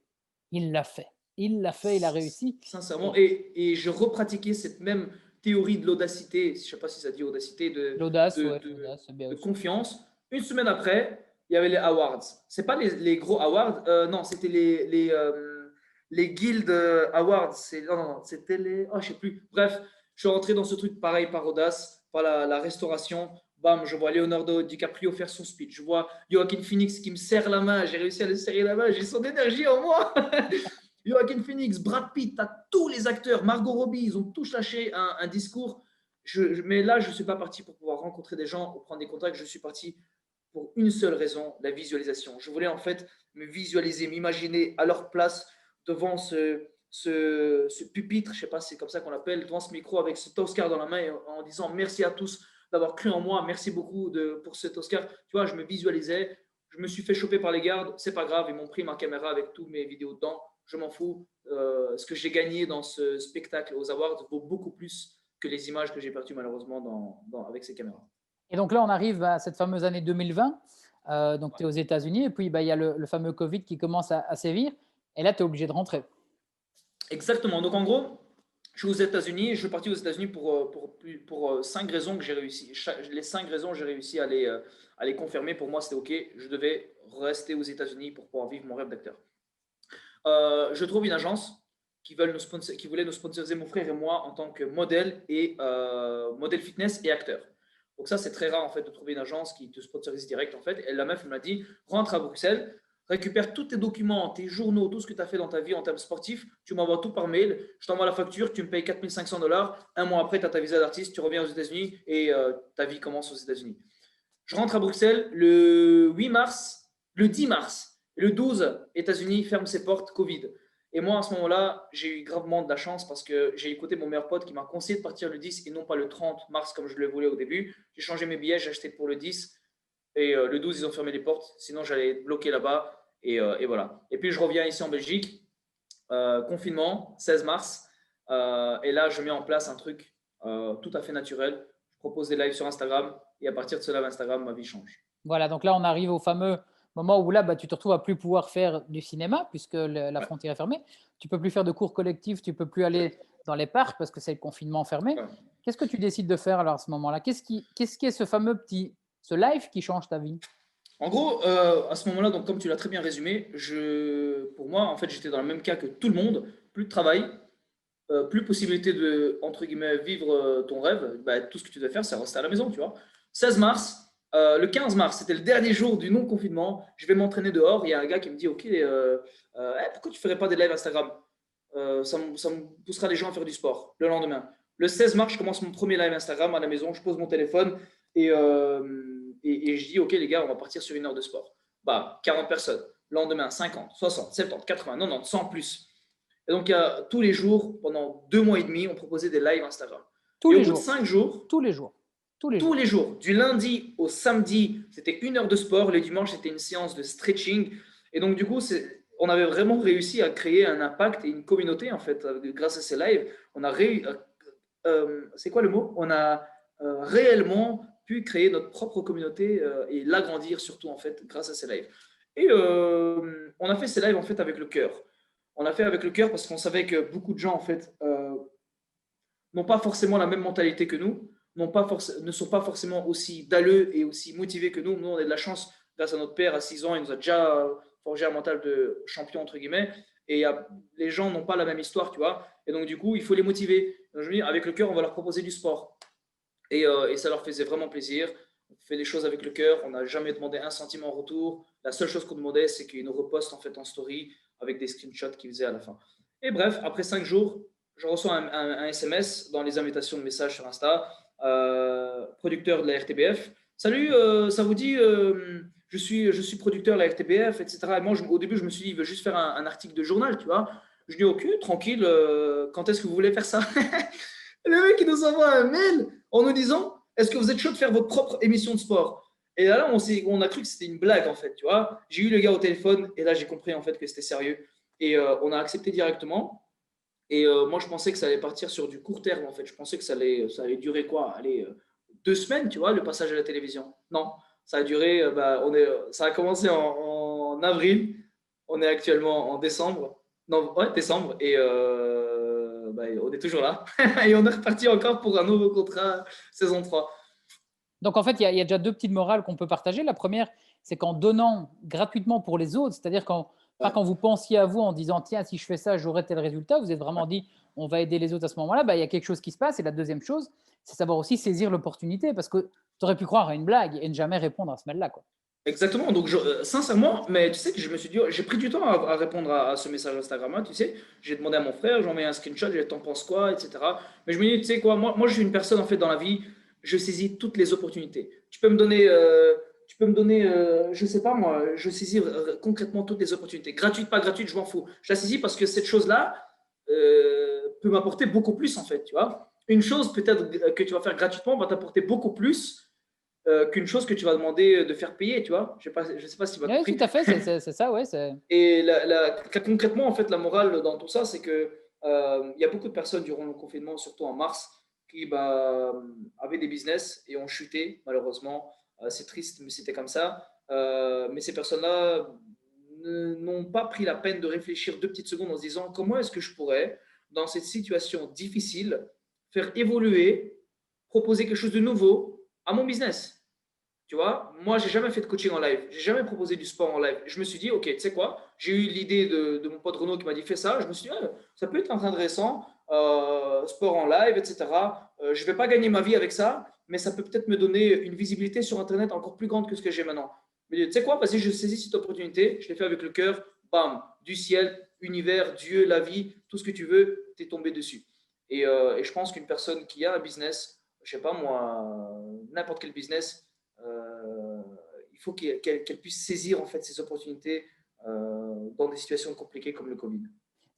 il l'a fait. Il a réussi. Sincèrement. Et je repratiquais cette même théorie de l'audacité, je ne sais pas si ça dit audacité, L'audace, c'est bien de aussi. confiance. Une semaine après, il y avait les awards. C'est pas les gros awards, non, c'était les guild awards. Non, c'était les. Oh, je sais plus. Bref, je suis rentré dans ce truc pareil par audace, par la restauration. Bam, je vois Leonardo DiCaprio faire son speech. Je vois Joaquin Phoenix qui me serre la main. J'ai réussi à le serrer la main. J'ai son énergie en moi. Joaquin Phoenix, Brad Pitt, t'as tous les acteurs, Margot Robbie, ils ont tous lâché un discours. Mais là, je ne suis pas parti pour pouvoir rencontrer des gens ou prendre des contacts. Je suis parti pour une seule raison, la visualisation. Je voulais en fait me visualiser, m'imaginer à leur place devant ce pupitre, je ne sais pas si c'est comme ça qu'on l'appelle, devant ce micro avec cet Oscar dans la main en disant merci à tous d'avoir cru en moi, merci beaucoup pour cet Oscar. Tu vois, je me visualisais, je me suis fait choper par les gardes, c'est pas grave, ils m'ont pris ma caméra avec toutes mes vidéos dedans, je m'en fous. Ce que j'ai gagné dans ce spectacle aux Awards vaut beaucoup plus que les images que j'ai perdues malheureusement avec ces caméras. Et donc là, on arrive à cette fameuse année 2020. Donc, tu es aux États-Unis et puis il y a le fameux Covid qui commence à sévir. Et là, tu es obligé de rentrer. Exactement. Donc, en gros, je suis aux États-Unis et je suis parti aux États-Unis pour 5 raisons que j'ai réussi. Les 5 raisons, j'ai réussi à les confirmer. Pour moi, c'était OK. Je devais rester aux États-Unis pour pouvoir vivre mon rêve d'acteur. Je trouve une agence qui voulait nous sponsoriser, mon frère et moi, en tant que modèle fitness et acteur. Donc ça, c'est très rare en fait de trouver une agence qui te sponsorise direct en fait. Et la meuf m'a dit, rentre à Bruxelles, récupère tous tes documents, tes journaux, tout ce que tu as fait dans ta vie en termes sportifs, tu m'envoies tout par mail, je t'envoie la facture, tu me payes $4 500, un mois après, tu as ta visa d'artiste, tu reviens aux États-Unis et ta vie commence aux États-Unis. Je rentre à Bruxelles le 10 mars, le 12, États-Unis ferme ses portes, Covid. Et moi, à ce moment-là, j'ai eu gravement de la chance parce que j'ai écouté mon meilleur pote qui m'a conseillé de partir le 10 et non pas le 30 mars comme je le voulais au début. J'ai changé mes billets, j'ai acheté pour le 10 et le 12, ils ont fermé les portes. Sinon, j'allais être bloqué là-bas et voilà. Et puis, je reviens ici en Belgique, confinement, 16 mars. Et là, je mets en place un truc tout à fait naturel. Je propose des lives sur Instagram et à partir de ce live Instagram, ma vie change. Voilà, donc là, on arrive au fameux moment où là, tu te retrouves à plus pouvoir faire du cinéma puisque la frontière est fermée. Tu peux plus faire de cours collectifs, tu peux plus aller dans les parcs parce que c'est le confinement fermé. Ouais. Qu'est-ce que tu décides de faire alors à ce moment-là? Qu'est-ce qui est ce fameux ce live qui change ta vie? En gros, à ce moment-là, donc comme tu l'as très bien résumé, pour moi, en fait, j'étais dans le même cas que tout le monde. Plus de travail, plus possibilité de, entre guillemets, vivre ton rêve. Tout ce que tu dois faire, c'est rester à la maison, tu vois. 16 mars, le 15 mars, c'était le dernier jour du non-confinement. Je vais m'entraîner dehors. Il y a un gars qui me dit, OK, pourquoi tu ne ferais pas des lives Instagram? Ça me poussera les gens à faire du sport le lendemain. Le 16 mars, je commence mon premier live Instagram à la maison. Je pose mon téléphone et je dis, OK, les gars, on va partir sur 1 heure de sport. 40 personnes. Le lendemain, 50, 60, 70, 80, 90, 100 plus. Et donc, tous les jours, pendant 2 mois et demi, on proposait des lives Instagram. Tous et les au bout jours. de 5 jours, tous les jours. tous les jours, du lundi au samedi, c'était 1 heure de sport. Le dimanche, c'était une séance de stretching. Et donc, du coup, on avait vraiment réussi à créer un impact et une communauté, en fait, grâce à ces lives. On a c'est quoi le mot? On a réellement pu créer notre propre communauté et l'agrandir surtout, en fait, grâce à ces lives. Et on a fait ces lives, en fait, avec le cœur. On a fait avec le cœur parce qu'on savait que beaucoup de gens, en fait, n'ont pas forcément la même mentalité que nous, ne sont pas forcément aussi dalleux et aussi motivés que nous. Nous, on a de la chance, grâce à notre père, à 6 ans, il nous a déjà forgé un mental de champion, entre guillemets. Et les gens n'ont pas la même histoire, tu vois. Et donc, du coup, il faut les motiver. Donc, je me dis, avec le cœur, on va leur proposer du sport. Et ça leur faisait vraiment plaisir. On fait des choses avec le cœur. On n'a jamais demandé un centime en retour. La seule chose qu'on demandait, c'est qu'ils nous repostent en fait en story avec des screenshots qu'ils faisaient à la fin. Et bref, après 5 jours, je reçois un SMS dans les invitations de messages sur Insta, producteur de la RTBF. Salut, ça vous dit, je suis producteur de la RTBF, etc. Et moi, au début, je me suis dit, il veut juste faire un article de journal, tu vois. Je dis, ok, tranquille, quand est-ce que vous voulez faire ça? Le mec, il nous envoie un mail en nous disant, est-ce que vous êtes chaud de faire votre propre émission de sport? Et là, on a cru que c'était une blague, en fait, tu vois. J'ai eu le gars au téléphone et là, j'ai compris, en fait, que c'était sérieux. Et on a accepté directement. Et moi, je pensais que ça allait partir sur du court terme, en fait. Je pensais que ça allait durer quoi? Allez, 2 semaines, tu vois, le passage à la télévision. Non, ça a duré, ça a commencé en avril. On est actuellement en décembre. Non, ouais, décembre. Et on est toujours là. Et on est reparti encore pour un nouveau contrat saison 3. Donc, en fait, il y a déjà deux petites morales qu'on peut partager. La première, c'est qu'en donnant gratuitement pour les autres, c'est-à-dire pas Ouais, quand vous pensiez à vous en disant, tiens, si je fais ça, j'aurai tel résultat, vous êtes vraiment dit, on va aider les autres à ce moment-là, bah, il y a quelque chose qui se passe. Et la deuxième chose, c'est savoir aussi saisir l'opportunité, parce que tu aurais pu croire à une blague et ne jamais répondre à ce mail-là, quoi. exactement. Donc, sincèrement, mais tu sais que je me suis dit, j'ai pris du temps à répondre à ce message Instagram, tu sais. J'ai demandé à mon frère, j'ai envoyé un screenshot, j'ai dit, t'en penses quoi, etc. Mais je me dis, tu sais quoi, moi, je suis une personne, en fait, dans la vie, je saisis toutes les opportunités. Tu peux me donner, je sais pas moi, je saisis concrètement toutes les opportunités. Gratuite, pas gratuite, je m'en fous. Je la saisis parce que cette chose-là peut m'apporter beaucoup plus, en fait, tu vois. Une chose, peut-être, que tu vas faire gratuitement va t'apporter beaucoup plus qu'une chose que tu vas demander de faire payer, tu vois. Je sais pas si tu m'as Oui, tout compris. à fait, c'est ça, ouais. Et concrètement, en fait, la morale dans tout ça, c'est que il y a beaucoup de personnes durant le confinement, surtout en mars, qui avaient des business et ont chuté, malheureusement. C'est triste, mais c'était comme ça. Mais ces personnes-là n'ont pas pris la peine de réfléchir 2 petites secondes en se disant comment est-ce que je pourrais, dans cette situation difficile, faire évoluer, proposer quelque chose de nouveau à mon business. Tu vois, moi, j'ai jamais fait de coaching en live. J'ai jamais proposé du sport en live. Je me suis dit, OK, tu sais quoi? J'ai eu l'idée de mon pote Renaud qui m'a dit, fais ça. Je me suis dit, ah, ça peut être intéressant, sport en live, etc. Je vais pas gagner ma vie avec ça, mais ça peut peut-être me donner une visibilité sur Internet encore plus grande que ce que j'ai maintenant. Mais tu sais quoi? Vas-y, je saisis cette opportunité. Je l'ai fait avec le cœur. Bam, du ciel, univers, Dieu, la vie, tout ce que tu veux, tu es tombé dessus. Et je pense qu'une personne qui a un business, je sais pas moi, n'importe quel business, euh, il faut qu'elle puisse saisir en fait ces opportunités dans des situations compliquées comme le Covid.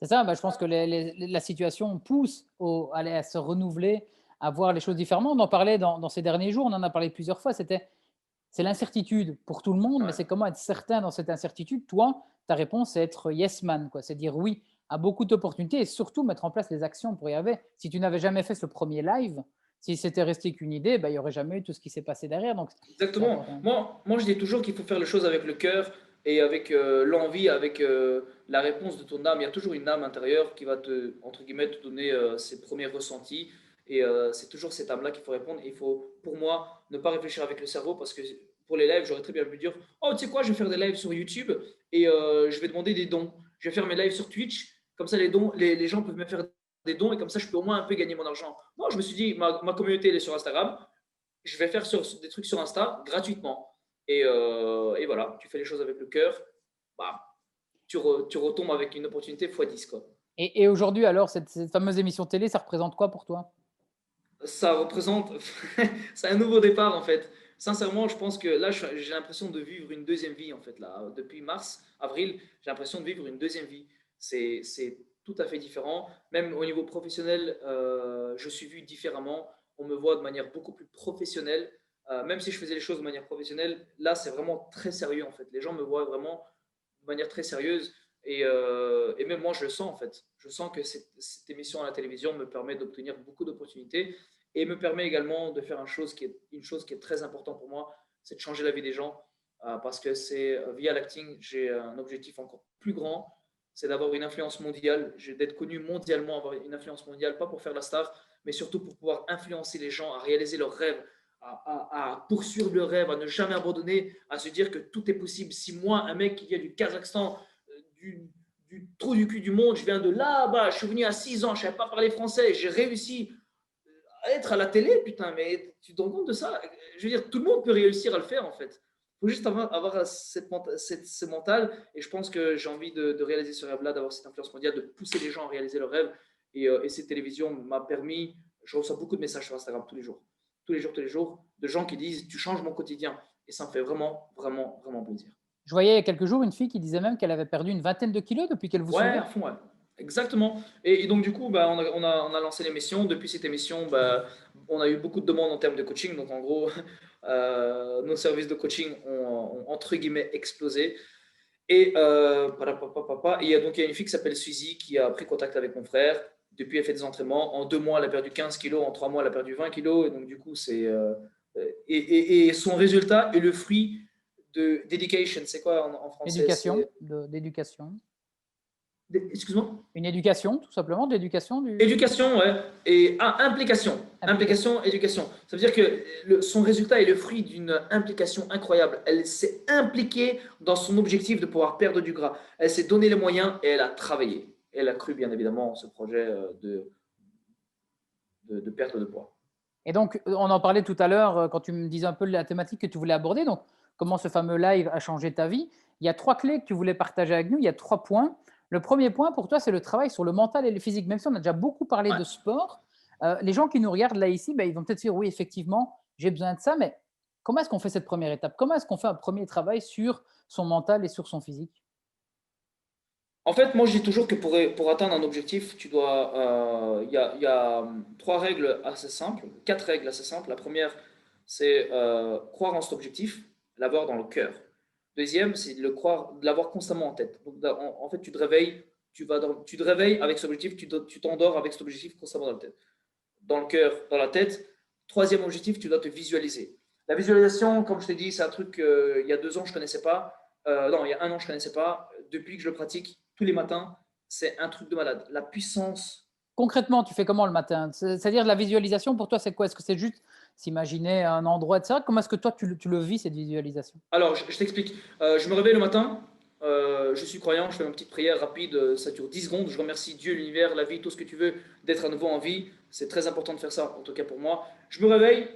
C'est ça, bah, je pense que la situation pousse à se renouveler, à voir les choses différemment. On en parlait dans ces derniers jours, on en a parlé plusieurs fois. C'est l'incertitude pour tout le monde, mais Ouais. c'est comment être certain dans cette incertitude. Toi, ta réponse, c'est être yes man, quoi. C'est dire oui à beaucoup d'opportunités et surtout mettre en place les actions pour y arriver. Si tu n'avais jamais fait ce premier live, si c'était resté qu'une idée, bah, il n'y aurait jamais eu tout ce qui s'est passé derrière. Donc, c'est Exactement. important. Moi, je dis toujours qu'il faut faire les choses avec le cœur et avec l'envie, avec la réponse de ton âme. Il y a toujours une âme intérieure qui va entre guillemets, te donner ses premiers ressentis. Et c'est toujours cette âme-là qu'il faut répondre. Et il faut, pour moi, ne pas réfléchir avec le cerveau parce que pour les lives, j'aurais très bien pu dire, oh, tu sais quoi, je vais faire des lives sur YouTube et je vais demander des dons. Je vais faire mes lives sur Twitch. Comme ça, les gens peuvent me faire des dons et comme ça, je peux au moins un peu gagner mon argent. Non, je me suis dit, ma communauté, elle est sur Instagram, je vais faire des trucs sur Insta gratuitement. Et voilà, tu fais les choses avec le cœur, bah, tu retombes avec une opportunité x10, quoi. Et aujourd'hui, alors, cette fameuse émission télé, ça représente quoi pour toi? Ça représente, c'est un nouveau départ en fait. Sincèrement, je pense que là, j'ai l'impression de vivre une deuxième vie en fait. Là, depuis mars, avril, j'ai l'impression de vivre une deuxième vie. C'est tout à fait différent. Même au niveau professionnel, je suis vu différemment. On me voit de manière beaucoup plus professionnelle. Même si je faisais les choses de manière professionnelle, là, c'est vraiment très sérieux en fait. Les gens me voient vraiment de manière très sérieuse. Et même moi, je le sens en fait. Je sens que cette émission à la télévision me permet d'obtenir beaucoup d'opportunités et me permet également de faire une chose qui est très importante pour moi, c'est de changer la vie des gens. Parce que via l'acting, j'ai un objectif encore plus grand, c'est d'avoir une influence mondiale, d'être connu mondialement, avoir une influence mondiale, pas pour faire la star, mais surtout pour pouvoir influencer les gens à réaliser leurs rêves, à poursuivre leurs rêves, à ne jamais abandonner, à se dire que tout est possible. Si moi, un mec qui vient du Kazakhstan, du trou du cul du monde, je viens de là-bas, je suis venu à 6 ans, je ne savais pas parler français, j'ai réussi à être à la télé, putain, mais tu te rends compte de ça? Je veux dire, tout le monde peut réussir à le faire en fait. Il faut juste avoir ce mental, et je pense que j'ai envie de réaliser ce rêve-là, d'avoir cette influence mondiale, de pousser les gens à réaliser leurs rêves. Et cette télévision m'a permis, je reçois beaucoup de messages sur Instagram tous les jours, tous les jours, de gens qui disent tu changes mon quotidien, et ça me fait vraiment, vraiment, vraiment plaisir. Je voyais il y a quelques jours une fille qui disait même qu'elle avait perdu une vingtaine de kilos depuis qu'elle vous Ouais, suivait. à fond, ouais. Exactement. Et donc, du coup, bah, on a lancé l'émission. Depuis cette émission, bah, on a eu beaucoup de demandes en termes de coaching. Donc, en gros, nos services de coaching ont, entre guillemets, explosé. Et il y a une fille qui s'appelle Suzy qui a pris contact avec mon frère. Depuis, elle fait des entraînements. En 2 mois, elle a perdu 15 kilos. En 3 mois, elle a perdu 20 kilos. Et donc, du coup, et son résultat est le fruit de dedication. C'est quoi en français? D'éducation. Excuse-moi? Une éducation, tout simplement, d'éducation du… Éducation, ouais. Et implication. Implication, éducation. Ça veut dire que son résultat est le fruit d'une implication incroyable. Elle s'est impliquée dans son objectif de pouvoir perdre du gras. Elle s'est donné les moyens et elle a travaillé. Elle a cru, bien évidemment, en ce projet de perte de poids. Et donc, on en parlait tout à l'heure quand tu me disais un peu la thématique que tu voulais aborder. Donc, comment ce fameux live a changé ta vie. Il y a 3 clés que tu voulais partager avec nous. Il y a 3 points. Le premier point pour toi, c'est le travail sur le mental et le physique. Même si on a déjà beaucoup parlé Ouais. de sport, les gens qui nous regardent là ici, ben, ils vont peut-être dire oui, effectivement, j'ai besoin de ça. Mais comment est-ce qu'on fait cette première étape? Comment est-ce qu'on fait un premier travail sur son mental et sur son physique? En fait, moi, je dis toujours que pour atteindre un objectif, il y a 3 règles assez simples, 4 règles assez simples. La première, c'est croire en cet objectif, l'avoir dans le cœur. Deuxième, c'est de l'avoir constamment en tête. Donc, en fait, tu te réveilles, tu te réveilles avec cet objectif, tu t'endors avec cet objectif constamment dans la tête. Dans le cœur, dans la tête. Troisième objectif, tu dois te visualiser. La visualisation, comme je t'ai dit, c'est un truc il y a 2 ans, je ne connaissais pas. Non, il y a 1 an, je ne connaissais pas. Depuis que je le pratique tous les matins, c'est un truc de malade. La puissance. Concrètement, tu fais comment le matin? C'est-à-dire la visualisation, pour toi, c'est quoi? Est-ce que c'est juste s'imaginer un endroit, etc. Comment est-ce que toi, tu le vis, cette visualisation? Alors, je t'explique. Je me réveille le matin. Je suis croyant, je fais ma petite prière rapide, ça dure 10 secondes. Je remercie Dieu, l'univers, la vie, tout ce que tu veux, d'être à nouveau en vie. C'est très important de faire ça, en tout cas pour moi. Je me réveille,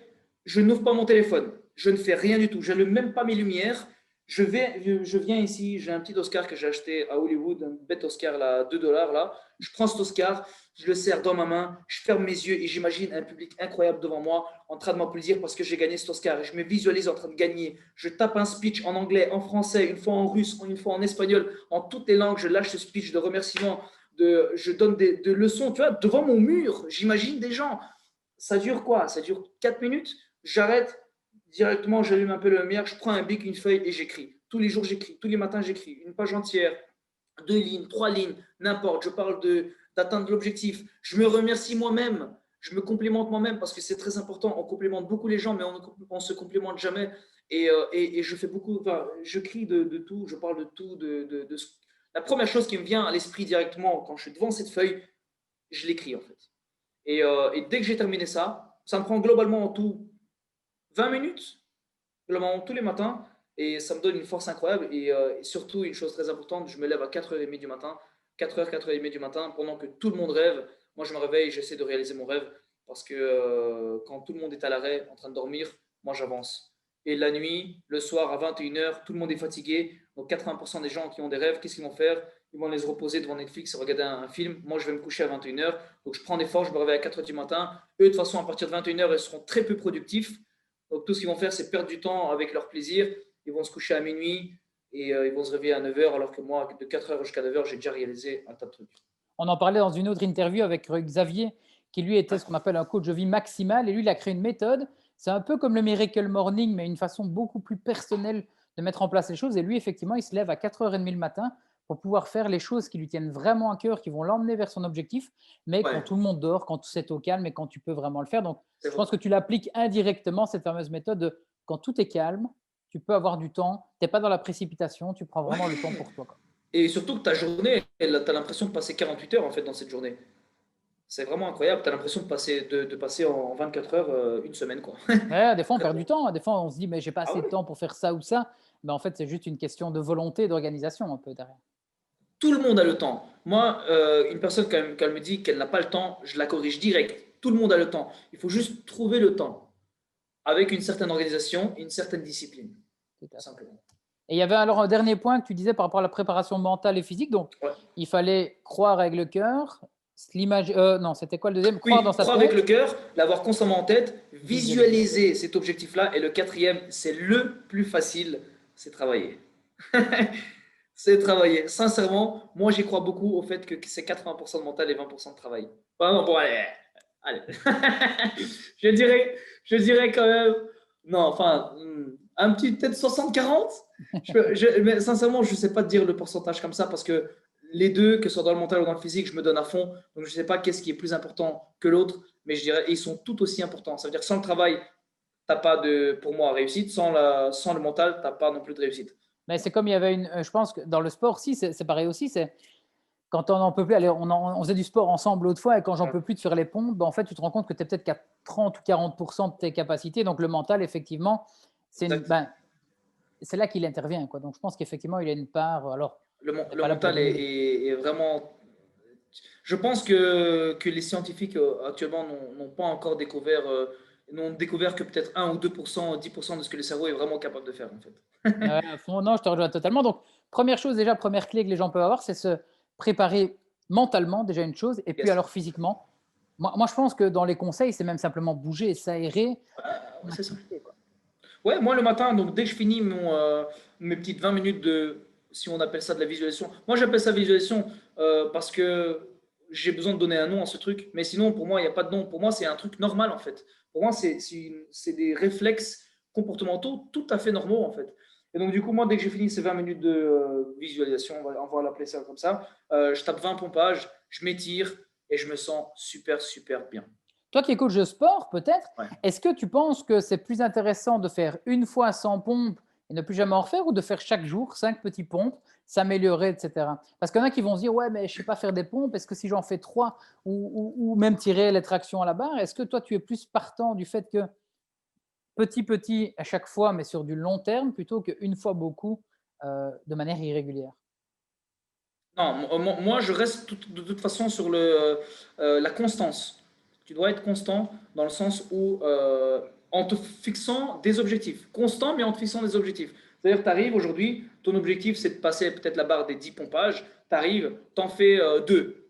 je n'ouvre pas mon téléphone, je ne fais rien du tout, je n'allume même pas mes lumières. Je viens ici, j'ai un petit Oscar que j'ai acheté à Hollywood, un bête Oscar là, 2 dollars là. Je prends cet Oscar, je le serre dans ma main, je ferme mes yeux et j'imagine un public incroyable devant moi en train de m'applaudir parce que j'ai gagné cet Oscar. Et je me visualise en train de gagner. Je tape un speech en anglais, en français, une fois en russe, une fois en espagnol, en toutes les langues. Je lâche ce speech de remerciement, je donne des leçons, tu vois, devant mon mur. J'imagine des gens. Ça dure quoi? Ça dure 4 minutes. J'arrête directement, j'allume un peu la lumière, je prends un bic, une feuille et j'écris. Tous les jours, j'écris. Tous les matins, j'écris. Une page entière, 2 lignes, 3 lignes, n'importe. Je parle d'atteindre l'objectif. Je me remercie moi-même. Je me complimente moi-même parce que c'est très important. On complimente beaucoup les gens, mais on ne se complimente jamais. Et je fais beaucoup, enfin, je crie de tout, je parle de tout. La première chose qui me vient à l'esprit directement quand je suis devant cette feuille, je l'écris en fait. Et dès que j'ai terminé ça, ça me prend globalement en tout 20 minutes, globalement tous les matins, et ça me donne une force incroyable. Et surtout, une chose très importante, je me lève à 4h30 du matin, 4h, 4h30 du matin, pendant que tout le monde rêve. Moi, je me réveille, j'essaie de réaliser mon rêve, parce que quand tout le monde est à l'arrêt, en train de dormir, moi, j'avance. Et la nuit, le soir, à 21h, tout le monde est fatigué. Donc, 80% des gens qui ont des rêves, qu'est-ce qu'ils vont faire? Ils vont les reposer devant Netflix et regarder un film. Moi, je vais me coucher à 21h. Donc, je prends des forces, je me réveille à 4h du matin. Eux, de toute façon, à partir de 21h, ils seront très peu productifs. Donc, tout ce qu'ils vont faire, c'est perdre du temps avec leur plaisir. Ils vont se coucher à minuit et ils vont se réveiller à 9h, alors que moi, de 4h jusqu'à 9h, j'ai déjà réalisé un tas de trucs. On en parlait dans une autre interview avec Xavier, qui lui était ce qu'on appelle un coach de vie maximal, et lui, il a créé une méthode. C'est un peu comme le Miracle Morning, mais une façon beaucoup plus personnelle de mettre en place les choses. Et lui, effectivement, il se lève à 4h30 le matin pour pouvoir faire les choses qui lui tiennent vraiment à cœur, qui vont l'emmener vers son objectif, mais quand Ouais, tout le monde dort, quand c'est au calme et quand tu peux vraiment le faire. Donc, c'est je vrai. pense que tu l'appliques indirectement, cette fameuse méthode de quand tout est calme, tu peux avoir du temps, tu n'es pas dans la précipitation, tu prends vraiment le temps Ouais. pour toi, quoi. Et surtout que ta journée, tu as l'impression de passer 48 heures en fait dans cette journée. C'est vraiment incroyable. Tu as l'impression de passer en 24 heures une semaine, quoi. Ouais, des fois, on perd du Concrètement. temps, hein. Des fois, on se dit, mais j'ai pas Ah assez de ouais. temps pour faire ça ou ça. Mais en fait, c'est juste une question de volonté et d'organisation un peu derrière. Tout le monde a le temps. Moi, une personne, quand elle me dit qu'elle n'a pas le temps, je la corrige direct. Tout le monde a le temps. Il faut juste trouver le temps avec une certaine organisation, une certaine discipline, Tout tout à fait. simplement. Et il y avait alors un dernier point que tu disais par rapport à la préparation mentale et physique. Donc, Ouais. il fallait croire avec le cœur, non, c'était quoi le deuxième? Croire dans Oui, sa croire avec le tête, cœur, l'avoir constamment en tête, visualiser. visualiser cet objectif-là. Et le quatrième, c'est le plus facile, c'est travailler. C'est travailler. Sincèrement, moi j'y crois beaucoup au fait que c'est 80% de mental et 20% de travail. Bon, bon, allez, allez. je dirais, je dirais quand même, non, enfin, un petit peut-être 60-40. Mais sincèrement, je ne sais pas te dire le pourcentage comme ça parce que les deux, que ce soit dans le mental ou dans le physique, je me donne à fond. Donc je ne sais pas qu'est-ce qui est plus important que l'autre, mais je dirais, ils sont tout aussi importants. Ça veut dire que sans le travail, tu n'as pas de, pour moi, réussite. Sans le mental, tu n'as pas non plus de réussite. Mais c'est comme il y avait je pense que dans le sport, si, c'est pareil aussi. C'est quand on n'en peut plus, allez, on faisait du sport ensemble l'autre fois, et quand j'en Ouais, peux plus de faire les pompes, ben, en fait, tu te rends compte que tu es peut-être qu'à 30 ou 40% de tes capacités. Donc, le mental, effectivement, exact. ben, c'est là qu'il intervient, quoi. Donc, je pense qu'effectivement, il a une part. Alors, on n'est Le pas là pour mental donner des. est vraiment. Je pense que les scientifiques actuellement n'ont pas encore découvert, n'ont découvert que peut-être 1 ou 2%, 10% de ce que le cerveau est vraiment capable de faire en fait. Ouais, à fond, non, je te rejoins totalement. Donc, première chose, déjà, première clé que les gens peuvent avoir, c'est se préparer mentalement, déjà une chose, et puis Yes. alors physiquement. Moi, je pense que dans les conseils, c'est même simplement bouger et s'aérer. Ouais, Une c'est ça. activité, quoi. Ouais, moi le matin, donc dès que je finis mes petites 20 minutes de, si on appelle ça de la visualisation, moi j'appelle ça visualisation parce que j'ai besoin de donner un nom à ce truc, mais sinon pour moi il n'y a pas de nom, pour moi c'est un truc normal en fait. Pour moi c'est des réflexes comportementaux tout à fait normaux en fait. Et donc du coup moi dès que j'ai fini ces 20 minutes de visualisation, on va l'appeler ça comme ça, je tape 20 pompages, je m'étire et je me sens super super bien. Toi qui es coach de sport, peut-être, Ouais. est-ce que tu penses que c'est plus intéressant de faire une fois 100 pompes et ne plus jamais en refaire, ou de faire chaque jour 5 petits pompes, s'améliorer, etc. Parce qu'il y en a qui vont se dire, ouais, mais je ne sais pas faire des pompes, est-ce que si j'en fais 3 ou même tirer les tractions à la barre, est-ce que toi tu es plus partant du fait que petit à chaque fois, mais sur du long terme, plutôt qu'une fois beaucoup de manière irrégulière? Non, moi, je reste de toute façon sur la constance. Tu dois être constant dans le sens où, en te fixant des objectifs. Constant, mais en te fixant des objectifs. C'est-à-dire que tu arrives aujourd'hui, ton objectif, c'est de passer peut-être la barre des 10 pompages. Tu arrives, tu en fais 2.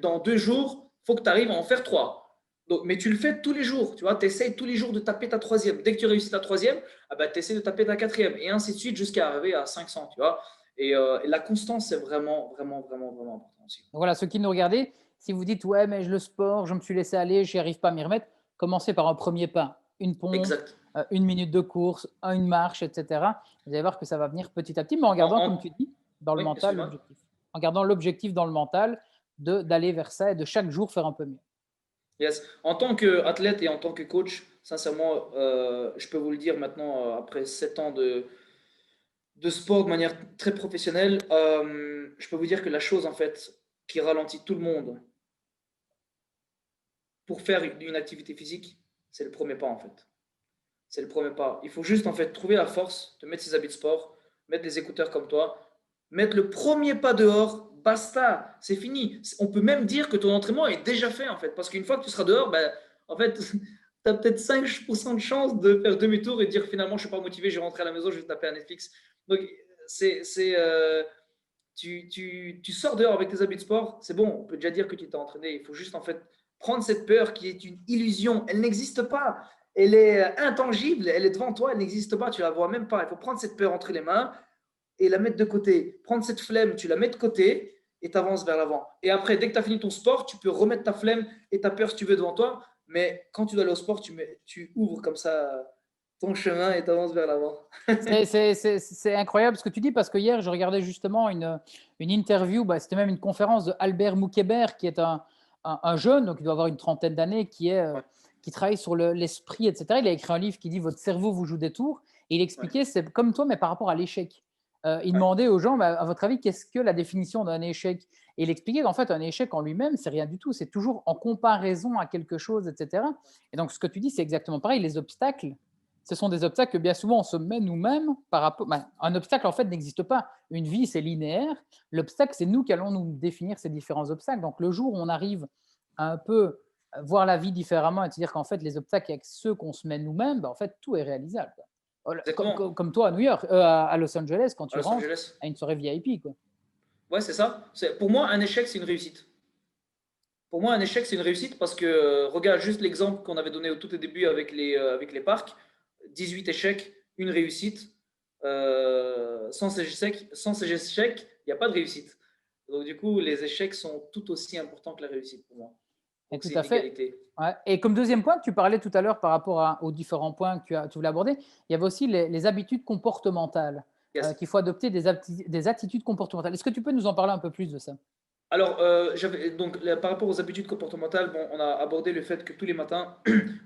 Dans 2 jours, il faut que tu arrives à en faire 3. Donc, mais tu le fais tous les jours. Tu vois, tu essaies tous les jours de taper ta troisième. Dès que tu réussis ta troisième, ah bah, tu essaies de taper ta quatrième. Et ainsi de suite jusqu'à arriver à 500. Tu vois. Et la constance, c'est vraiment, vraiment, vraiment, vraiment important aussi. Donc voilà, ceux qui nous regardez, si vous dites, ouais, mais le sport, je me suis laissé aller, je n'y arrive pas à m'y remettre, commencez par un premier pas, une pompe, Exact. 1 minute de course, une marche, etc. Vous allez voir que ça va venir petit à petit, mais en En, gardant, comme tu en- dis, dans le oui, mental, excuse-moi. l'objectif. En gardant l'objectif dans le mental d'aller vers ça et de chaque jour faire un peu mieux. Yes. En tant qu'athlète et en tant que coach, sincèrement, je peux vous le dire maintenant, après 7 ans de sport de manière très professionnelle, je peux vous dire que la chose en fait qui ralentit tout le monde pour faire une activité physique, c'est le premier pas en fait. C'est le premier pas. Il faut juste en fait trouver la force de mettre ses habits de sport, mettre des écouteurs comme toi, mettre le premier pas dehors, basta, c'est fini. On peut même dire que ton entraînement est déjà fait en fait, parce qu'une fois que tu seras dehors, ben, en fait, tu as peut-être 5% de chance de faire demi-tour et de dire finalement je ne suis pas motivé, je vais rentrer à la maison, je vais taper un Netflix. Donc tu sors dehors avec tes habits de sport, c'est bon, on peut déjà dire que tu t'es entraîné. Il faut juste en fait prendre cette peur qui est une illusion, elle n'existe pas. Elle est intangible, elle est devant toi, elle n'existe pas, tu la vois même pas. Il faut prendre cette peur entre les mains et la mettre de côté. Prendre cette flemme, tu la mets de côté et tu avances vers l'avant. Et après, dès que tu as fini ton sport, tu peux remettre ta flemme et ta peur si tu veux devant toi. Mais quand tu dois aller au sport, tu ouvres comme ça ton chemin et tu avances vers l'avant. C'est incroyable ce que tu dis parce que hier, je regardais justement une interview, bah, c'était même une conférence de Albert Moukébert, qui est un jeune, donc il doit avoir une trentaine d'années, Ouais, qui travaille sur l'esprit, etc. Il a écrit un livre qui dit Votre cerveau vous joue des tours. Et il ouais, expliquait, c'est comme toi, mais par rapport à l'échec. Il ouais. demandait aux gens, bah, à votre avis, qu'est-ce que la définition d'un échec? Et il expliquait qu'en fait, un échec en lui-même, c'est rien du tout. C'est toujours en comparaison à quelque chose, etc. Et donc, ce que tu dis, c'est exactement pareil. Les obstacles, ce sont des obstacles que bien souvent on se met nous-mêmes par rapport. Ben, un obstacle en fait n'existe pas. Une vie c'est linéaire. L'obstacle c'est nous qui allons nous définir ces différents obstacles. Donc le jour où on arrive à un peu voir la vie différemment et de se dire qu'en fait les obstacles il y a que ceux qu'on se met nous-mêmes, ben, en fait tout est réalisable. Voilà. Exactement. Comme toi à New York, à Los Angeles quand À tu Los rentres Angeles. à une soirée VIP quoi. Ouais, c'est ça. Pour moi, un échec, c'est une réussite. Pour moi, un échec, c'est une réussite parce que, regarde juste l'exemple qu'on avait donné au tout début avec les parcs. 18 échecs, une réussite. Sans ces échecs, il n'y a pas de réussite. Donc, du coup, les échecs sont tout aussi importants que la réussite pour moi. Et Donc, tout c'est à une fait. égalité. Ouais. Et comme deuxième point, tu parlais tout à l'heure par rapport aux différents points que tu voulais aborder, il y avait aussi les habitudes comportementales, Yes. qu'il faut adopter des attitudes comportementales. Est-ce que tu peux nous en parler un peu plus de ça? Alors, par rapport aux habitudes comportementales, bon, on a abordé le fait que tous les matins,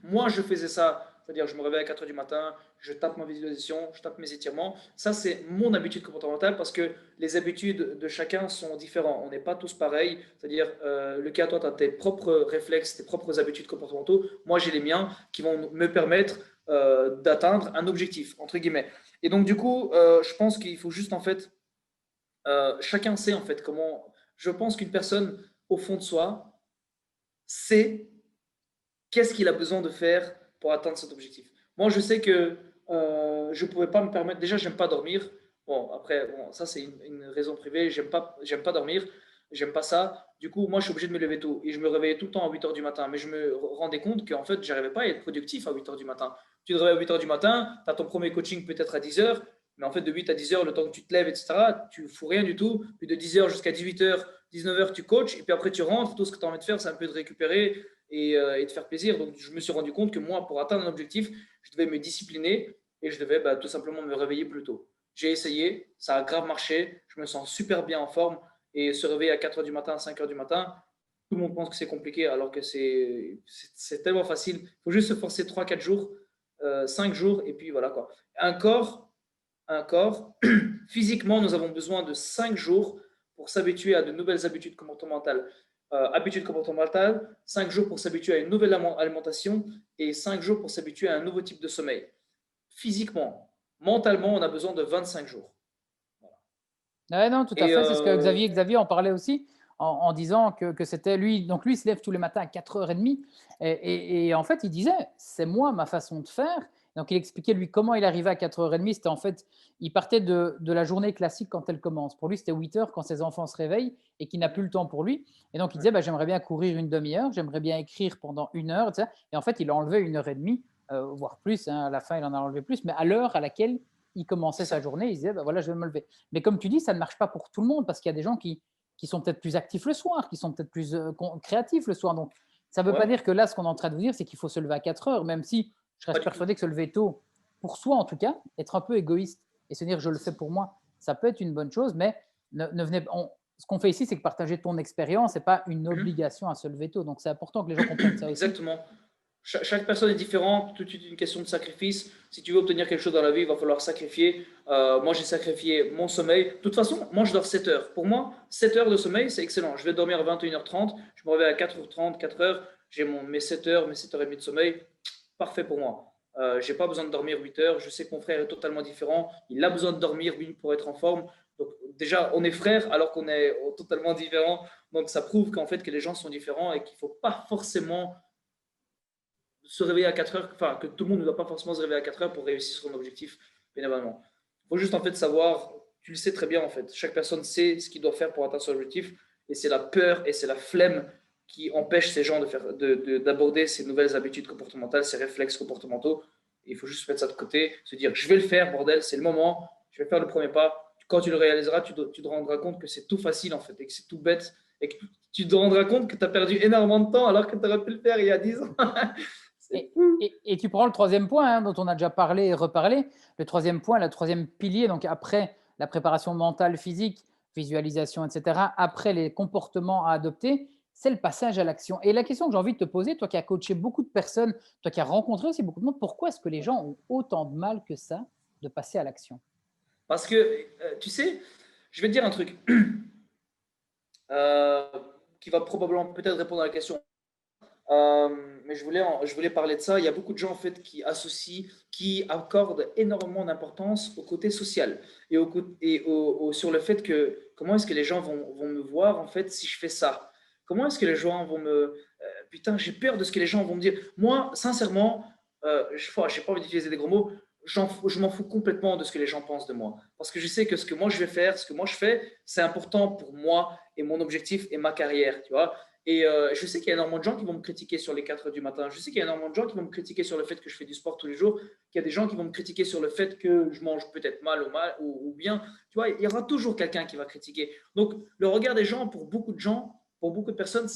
moi, je faisais ça. C'est-à-dire, je me réveille à 4 heures du matin, je tape ma visualisation, je tape mes étirements. Ça, c'est mon habitude comportementale parce que les habitudes de chacun sont différentes. On n'est pas tous pareils. C'est-à-dire, le cas, toi, tu as tes propres réflexes, tes propres habitudes comportementaux. Moi, j'ai les miens qui vont me permettre d'atteindre un objectif, entre guillemets. Et donc, du coup, je pense qu'il faut juste, en fait, chacun sait, en fait, comment. Je pense qu'une personne, au fond de soi, sait qu'est-ce qu'il a besoin de faire pour atteindre cet objectif. Moi, je sais que je ne pouvais pas me permettre. Déjà, j'aime pas dormir. Bon, après, bon, ça, c'est une raison privée. J'aime pas dormir. J'aime pas ça. Du coup, moi, je suis obligé de me lever tôt. Et je me réveillais tout le temps à 8 heures du matin. Mais je me rendais compte qu'en fait, j'arrivais pas à être productif à 8 heures du matin. Tu te réveilles à 8 heures du matin, tu as ton premier coaching peut-être à 10 heures. Mais en fait, de 8 à 10 heures, le temps que tu te lèves, etc., tu ne fous rien du tout. Puis de 10 heures jusqu'à 18 heures, 19 heures, tu coaches. Et puis après, tu rentres. Tout ce que tu as envie de faire, c'est un peu de récupérer et de faire plaisir. Donc, je me suis rendu compte que moi, pour atteindre un objectif, je devais me discipliner et je devais tout simplement me réveiller plus tôt. J'ai essayé, ça a grave marché, je me sens super bien en forme et se réveiller à 4 heures du matin, à 5 heures du matin, tout le monde pense que c'est compliqué alors que c'est tellement facile. Il faut juste se forcer 3-4 jours, 5 jours et puis voilà quoi. Un corps, physiquement, nous avons besoin de 5 jours pour s'habituer à de nouvelles habitudes comportementales. Habitudes comportementales, 5 jours pour s'habituer à une nouvelle alimentation et 5 jours pour s'habituer à un nouveau type de sommeil. Physiquement, mentalement, on a besoin de 25 jours. Ouais, non, tout à Et fait. C'est ce que Xavier en parlait aussi en disant que c'était lui. Donc lui, il se lève tous les matins à 4h30. Et en fait, il disait, c'est moi, ma façon de faire. Donc il expliquait lui comment il arrivait à 4h30. C'était en fait, il partait de la journée classique quand elle commence. Pour lui, c'était 8 heures quand ses enfants se réveillent et qu'il n'a plus le temps pour lui. Et donc il disait, bah, j'aimerais bien courir une demi-heure, j'aimerais bien écrire pendant 1 heure. Etc. Et en fait, il a enlevé 1h30, voire plus. Hein, à la fin, il en a enlevé plus. Mais à l'heure à laquelle il commençait c'est sa ça. journée, il disait, bah, voilà, je vais me lever. Mais comme tu dis, ça ne marche pas pour tout le monde parce qu'il y a des gens qui sont peut-être plus actifs le soir, qui sont peut-être plus créatifs le soir. Donc, ça ne veut pas Ouais, dire que là, ce qu'on est en train de vous dire, c'est qu'il faut se lever à 4 heures, même si je pas reste du tout. persuadé que se lever tôt, pour soi en tout cas, être un peu égoïste et se dire je le C'est fais ça. pour moi, ça peut être une bonne chose, mais ne venez, ce qu'on fait ici, c'est que partager ton expérience et pas une Mhm. obligation à se lever tôt. Donc, c'est important que les gens comprennent ça aussi. Exactement. Chaque personne est différente, tout est une question de sacrifice. Si tu veux obtenir quelque chose dans la vie, il va falloir sacrifier. Moi, j'ai sacrifié mon sommeil. De toute façon, moi, je dors 7 heures. Pour moi, 7 heures de sommeil, c'est excellent. Je vais dormir à 21h30, je me réveille à 4h30, 4 heures. J'ai mes 7 heures, mes 7h30 de sommeil. Parfait pour moi. Je n'ai pas besoin de dormir 8 heures. Je sais que mon frère est totalement différent. Il a besoin de dormir, lui, pour être en forme. Donc, déjà, on est frères alors qu'on est totalement différents. Donc, ça prouve qu'en fait, que les gens sont différents et qu'il ne faut pas forcément se réveiller à 4 heures, enfin que tout le monde ne doit pas forcément se réveiller à 4 heures pour réussir son objectif, bien évidemment. Il faut juste en fait savoir, tu le sais très bien en fait, chaque personne sait ce qu'il doit faire pour atteindre son objectif et c'est la peur et c'est la flemme qui empêche ces gens d'aborder ces nouvelles habitudes comportementales, ces réflexes comportementaux. Et il faut juste mettre ça de côté, se dire je vais le faire, bordel, c'est le moment, je vais faire le premier pas. Quand tu le réaliseras, tu te rendras compte que c'est tout facile en fait et que c'est tout bête et que tu te rendras compte que tu as perdu énormément de temps alors que tu aurais pu le faire il y a 10 ans. C'est Et, fou. et tu prends le troisième point dont on a déjà parlé et reparlé. Le troisième point, le troisième pilier, donc après la préparation mentale, physique, visualisation, etc., après les comportements à adopter, c'est le passage à l'action. Et la question que j'ai envie de te poser, toi qui as coaché beaucoup de personnes, toi qui as rencontré aussi beaucoup de monde, pourquoi est-ce que les gens ont autant de mal que ça de passer à l'action? Parce que, tu sais, je vais te dire un truc euh, qui va probablement peut-être répondre à la question. Mais je voulais parler de ça. Il y a beaucoup de gens en fait qui associent, qui accordent énormément d'importance au côté social et, sur le fait que comment est-ce que les gens vont me voir en fait si je fais ça. Comment est-ce que les gens vont me... putain, j'ai peur de ce que les gens vont me dire. Moi, sincèrement, j'ai pas envie d'utiliser des gros mots. Je m'en fous complètement de ce que les gens pensent de moi. Parce que je sais que ce que moi je vais faire, ce que moi je fais, c'est important pour moi et mon objectif et ma carrière. Tu vois. Et je sais qu'il y a énormément de gens qui vont me critiquer sur les 4 heures du matin. Je sais qu'il y a énormément de gens qui vont me critiquer sur le fait que je fais du sport tous les jours. Qu'il y a des gens qui vont me critiquer sur le fait que je mange peut-être mal ou bien. Tu vois, il y aura toujours quelqu'un qui va critiquer. Donc, le regard des gens, pour beaucoup de gens, pour beaucoup de personnes,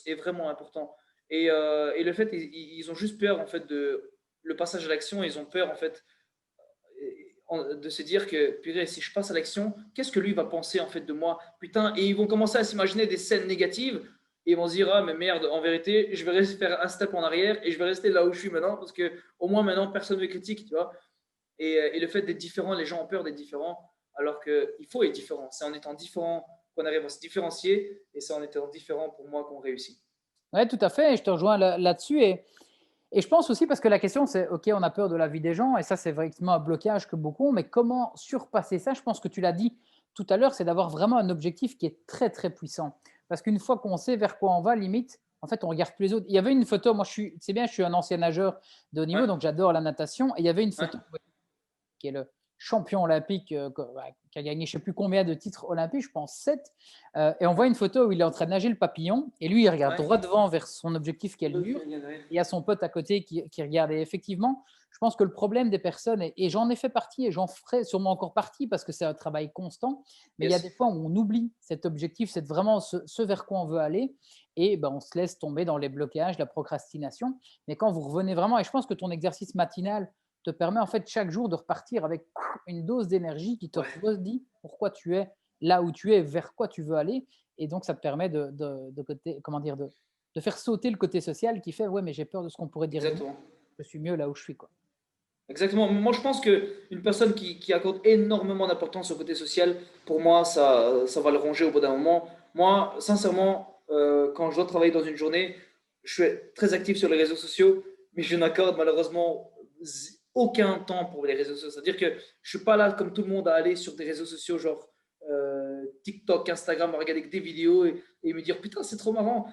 est vraiment important. Et le fait, ils ont juste peur, en fait, de le passage à l'action. Ils ont peur, en fait, de se dire que, purée, si je passe à l'action, qu'est-ce que lui va penser en fait de moi? Putain, et ils vont commencer à s'imaginer des scènes négatives et ils vont se dire, ah, mais merde, en vérité, je vais faire un step en arrière et je vais rester là où je suis maintenant parce que au moins maintenant, personne ne me critique, tu vois. Et le fait d'être différent, les gens ont peur d'être différents, alors qu'il faut être différent. C'est en étant différent qu'on arrive à se différencier et c'est en étant différent pour moi qu'on réussit. Oui, tout à fait, et je te rejoins là-dessus. Et je pense aussi parce que la question, c'est, OK, on a peur de la vie des gens, et ça, c'est vraiment un blocage que beaucoup ont, mais comment surpasser ça? Je pense que tu l'as dit tout à l'heure, c'est d'avoir vraiment un objectif qui est très, très puissant. Parce qu'une fois qu'on sait vers quoi on va, limite, en fait, on regarde plus les autres. Il y avait une photo, moi, c'est bien, je suis un ancien nageur de haut niveau, Ouais, donc j'adore la natation, et il y avait une ouais, photo qui est le champion olympique, qui a gagné je ne sais plus combien de titres olympiques, je pense 7. Et on voit une photo où il est en train de nager le papillon, et lui, il regarde ouais. droit devant vers son objectif qui est le L'autre, mur. il regarde, ouais. Il y a son pote à côté qui regarde. Et effectivement, je pense que le problème des personnes, et j'en ai fait partie, et j'en ferai sûrement encore partie parce que c'est un travail constant, mais il y a des Yes. fois où on oublie cet objectif, c'est vraiment ce vers quoi on veut aller, et ben, on se laisse tomber dans les blocages, la procrastination. Mais quand vous revenez vraiment, et je pense que ton exercice matinal te permet en fait chaque jour de repartir avec une dose d'énergie qui te Ouais. redit pourquoi tu es là où tu es, vers quoi tu veux aller. Et donc, ça te permet comment dire, de faire sauter le côté social qui fait ouais, mais j'ai peur de ce qu'on pourrait dire de moi. Exactement. Je suis mieux là où je suis, quoi. Exactement. Moi, je pense qu'une personne qui accorde énormément d'importance au côté social, pour moi, ça va le ronger au bout d'un moment. Moi, sincèrement, quand je dois travailler dans une journée, je suis très actif sur les réseaux sociaux, mais je n'accorde malheureusement aucun temps pour les réseaux sociaux. C'est-à-dire que je ne suis pas là comme tout le monde à aller sur des réseaux sociaux genre TikTok, Instagram, à regarder des vidéos et me dire putain, c'est trop marrant.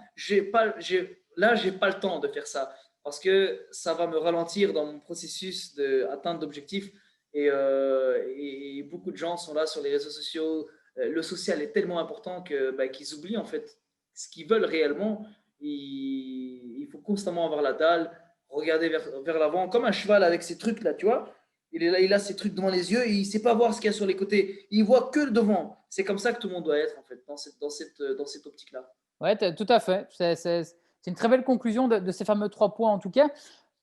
Là, j'ai pas le temps de faire ça parce que ça va me ralentir dans mon processus d'atteinte d'objectifs. Et beaucoup de gens sont là sur les réseaux sociaux. Le social est tellement important qu'ils oublient en fait ce qu'ils veulent réellement. Il faut constamment avoir la dalle, regarder vers l'avant, comme un cheval avec ses trucs là, tu vois. Il est là, il a ses trucs devant les yeux, et il ne sait pas voir ce qu'il y a sur les côtés. Il voit que le devant. C'est comme ça que tout le monde doit être en fait, dans cette optique-là. Ouais, tout à fait. C'est une très belle conclusion de ces fameux 3 points, en tout cas.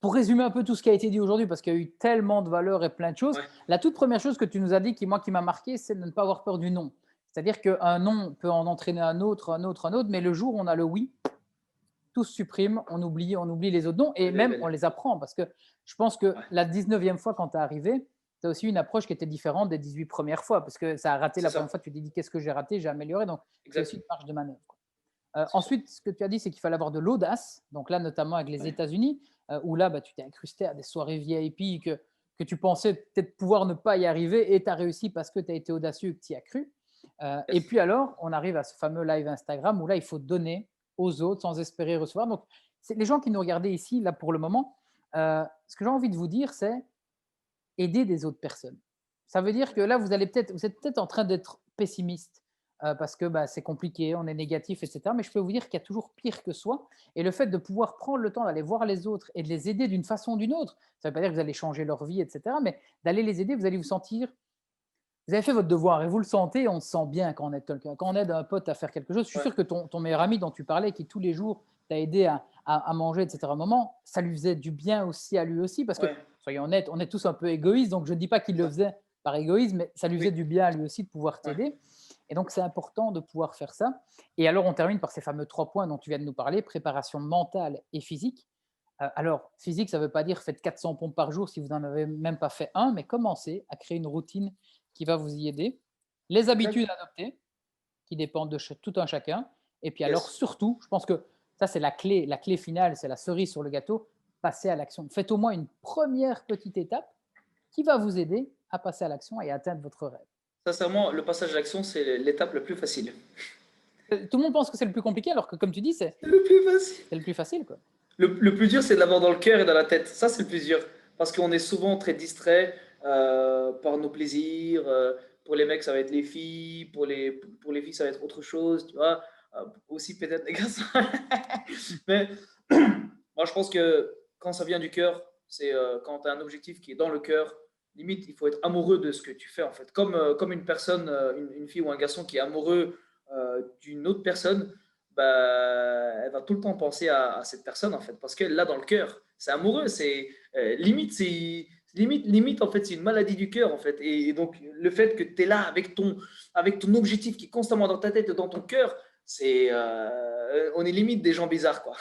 Pour résumer un peu tout ce qui a été dit aujourd'hui, parce qu'il y a eu tellement de valeurs et plein de choses, Ouais, la toute première chose que tu nous as dit, qui m'a marqué, c'est de ne pas avoir peur du non. C'est-à-dire qu'un non peut en entraîner un autre, un autre, un autre, mais le jour où on a le oui, tout se supprime, on oublie les autres noms, et elle est même on belle. les apprend, parce que je pense que Ouais, la 19e fois quand tu es arrivé, tu as aussi une approche qui était différente des 18 premières fois, parce que ça a raté c'est la première ça. fois, tu t'es dit qu'est-ce que j'ai raté, j'ai amélioré, donc c'est aussi Exact. une marge de manœuvre, quoi. C'est ça. Ensuite, ce que tu as dit, c'est qu'il fallait avoir de l'audace. Donc là, notamment avec les Ouais. États-Unis, où là, bah, tu t'es incrusté à des soirées VIP que tu pensais peut-être pouvoir ne pas y arriver, et tu as réussi parce que tu as été audacieux et que tu y as cru. Et Yes. puis alors, on arrive à ce fameux live Instagram où là, il faut donner aux autres sans espérer recevoir. Donc, c'est les gens qui nous regardaient ici, là, pour le moment. Ce que j'ai envie de vous dire, c'est aider des autres personnes. Ça veut dire que là, vous êtes peut-être en train d'être pessimiste parce que bah, c'est compliqué, on est négatif, etc. Mais je peux vous dire qu'il y a toujours pire que soi. Et le fait de pouvoir prendre le temps d'aller voir les autres et de les aider d'une façon ou d'une autre, ça ne veut pas dire que vous allez changer leur vie, etc. Mais d'aller les aider, vous allez vous sentir, vous avez fait votre devoir et vous le sentez, on se sent bien quand on aide un pote à faire quelque chose. Je suis Ouais. sûr que ton meilleur ami dont tu parlais, qui tous les jours t'a aidé à manger, etc. à un moment, ça lui faisait du bien aussi à lui aussi, parce que, Ouais, soyons honnêtes, on est tous un peu égoïstes, donc je ne dis pas qu'il c'est le ça. faisait par égoïsme, mais ça lui faisait Oui, du bien à lui aussi de pouvoir ouais. t'aider. Et donc, c'est important de pouvoir faire ça. Et alors, on termine par ces fameux 3 points dont tu viens de nous parler, préparation mentale et physique. Alors, physique, ça ne veut pas dire faites 400 pompes par jour si vous n'en avez même pas fait un, mais commencez à créer une routine qui va vous y aider. Les Exact. habitudes à adopter, qui dépendent de tout un chacun. Et puis alors, Yes. surtout, je pense que ça, c'est la clé finale, c'est la cerise sur le gâteau, passer à l'action. Faites au moins une première petite étape qui va vous aider à passer à l'action et à atteindre votre rêve. Sincèrement, le passage à l'action, c'est l'étape la plus facile. Tout le monde pense que c'est le plus compliqué, alors que comme tu dis, c'est C'est le plus facile. le plus facile, quoi. Le plus dur, c'est de l'avoir dans le cœur et dans la tête. Ça, c'est le plus dur. Parce qu'on est souvent très distrait par nos plaisirs. Pour les mecs, ça va être les filles. Pour les filles, ça va être autre chose. Tu vois. Aussi peut-être les garçons. Mais moi, je pense que quand ça vient du cœur, c'est quand tu as un objectif qui est dans le cœur. Limite, il faut être amoureux de ce que tu fais, en fait. Comme une personne, une fille ou un garçon qui est amoureux d'une autre personne, bah, elle va tout le temps penser à cette personne, en fait, parce qu'elle l'a dans le cœur. C'est amoureux, limite, en fait, c'est une maladie du cœur, en fait. Et donc, le fait que tu es là avec ton objectif qui est constamment dans ta tête et dans ton cœur, on est limite des gens bizarres, quoi.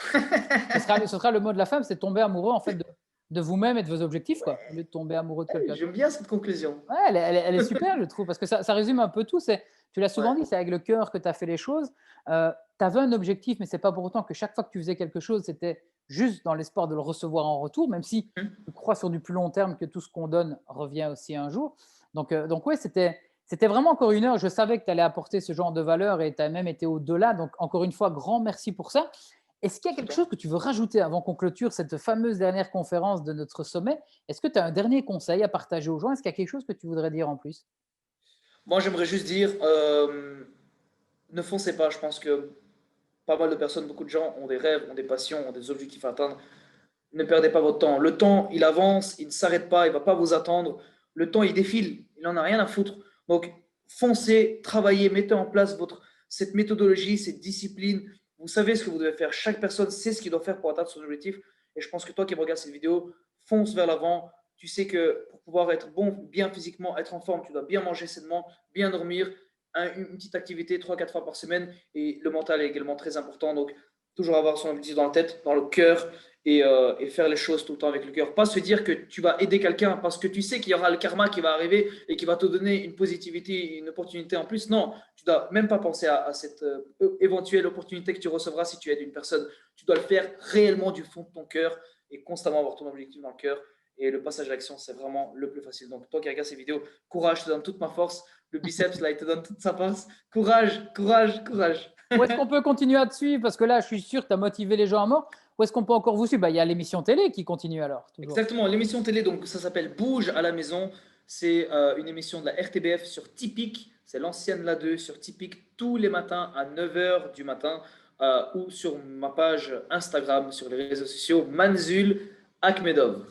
Ce sera le mot de la femme, c'est tomber amoureux en fait de vous-même et de vos objectifs, quoi, au lieu de tomber amoureux de quelqu'un. J'aime bien cette conclusion. Ouais, elle est super, je trouve, parce que ça résume un peu tout. Tu l'as souvent Ouais. dit, c'est avec le cœur que tu as fait les choses. Tu avais un objectif, mais ce n'est pas pour autant que chaque fois que tu faisais quelque chose, c'était juste dans l'espoir de le recevoir en retour, même si tu crois sur du plus long terme que tout ce qu'on donne revient aussi un jour. Donc ouais, c'était vraiment encore une heure. Je savais que tu allais apporter ce genre de valeur et tu as même été au-delà. Donc, encore une fois, grand merci pour ça. Est-ce qu'il y a quelque Super. chose que tu veux rajouter avant qu'on clôture cette fameuse dernière conférence de notre sommet? Est-ce que tu as un dernier conseil à partager aux gens? Est-ce qu'il y a quelque chose que tu voudrais dire en plus? Moi, j'aimerais juste dire, ne foncez pas. Je pense que pas mal de personnes, beaucoup de gens ont des rêves, ont des passions, ont des objectifs à atteindre. Ne perdez pas votre temps. Le temps, il avance, il ne s'arrête pas, il ne va pas vous attendre. Le temps, il défile, il n'en a rien à foutre. Donc, foncez, travaillez, mettez en place cette méthodologie, cette discipline. Vous savez ce que vous devez faire. Chaque personne sait ce qu'il doit faire pour atteindre son objectif. Et je pense que toi qui me regardes cette vidéo, fonce vers l'avant. Tu sais que pour pouvoir être bon, bien physiquement, être en forme, tu dois bien manger sainement, bien dormir, une petite activité 3-4 fois par semaine. Et le mental est également très important. Donc, toujours avoir son objectif dans la tête, dans le cœur et faire les choses tout le temps avec le cœur. Pas se dire que tu vas aider quelqu'un parce que tu sais qu'il y aura le karma qui va arriver et qui va te donner une positivité, une opportunité en plus. Non, tu ne dois même pas penser à cette éventuelle opportunité que tu recevras si tu aides une personne. Tu dois le faire réellement du fond de ton cœur et constamment avoir ton objectif dans le cœur. Et le passage à l'action, c'est vraiment le plus facile. Donc, toi qui regardes ces vidéos, courage, je te donne toute ma force. Le biceps, là, il te donne toute sa force. Courage, courage, courage. Où est-ce qu'on peut continuer à te suivre? Parce que là, je suis sûr que tu as motivé les gens à mort. Où est-ce qu'on peut encore vous suivre? Il y a l'émission télé qui continue alors, toujours. Exactement, l'émission télé, donc ça s'appelle Bouge à la maison. C'est une émission de la RTBF sur Tipeee. C'est l'ancienne La 2 sur Tipeee tous les matins à 9h du matin ou sur ma page Instagram, sur les réseaux sociaux, Manzul Akhmedov.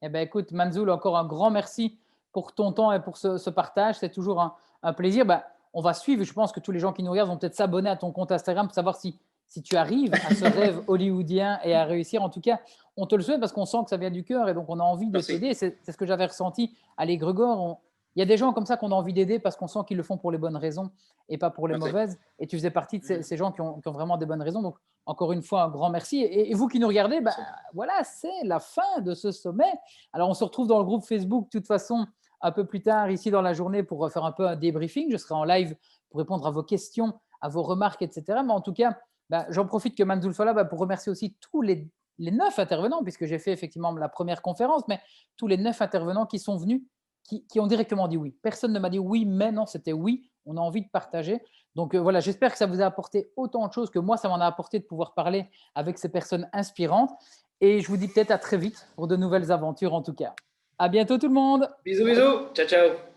Eh bien, écoute, Manzoul, encore un grand merci pour ton temps et pour ce partage. C'est toujours un plaisir. On va suivre. Je pense que tous les gens qui nous regardent vont peut-être s'abonner à ton compte Instagram pour savoir si tu arrives à ce rêve hollywoodien et à réussir. En tout cas, on te le souhaite parce qu'on sent que ça vient du cœur et donc on a envie de Merci. t'aider. C'est ce que j'avais ressenti à l'Égrégore. Il y a des gens comme ça qu'on a envie d'aider parce qu'on sent qu'ils le font pour les bonnes raisons et pas pour les Merci. mauvaises. Et tu faisais partie de ces gens qui ont vraiment des bonnes raisons. Donc, encore une fois, un grand merci. Et vous qui nous regardez, Merci. voilà, c'est la fin de ce sommet. Alors, on se retrouve dans le groupe Facebook, de toute façon, un peu plus tard, ici dans la journée, pour faire un peu un débriefing. Je serai en live pour répondre à vos questions, à vos remarques, etc. Mais en tout cas, j'en profite que Manzoul soit là pour remercier aussi tous les 9 intervenants, puisque j'ai fait effectivement la première conférence, mais tous les 9 intervenants qui sont venus, qui ont directement dit oui. Personne ne m'a dit oui, mais non, c'était oui. On a envie de partager. Donc voilà, j'espère que ça vous a apporté autant de choses que moi, ça m'en a apporté de pouvoir parler avec ces personnes inspirantes. Et je vous dis peut-être à très vite pour de nouvelles aventures en tout cas. À bientôt tout le monde. Bisous, bisous. Ciao, ciao.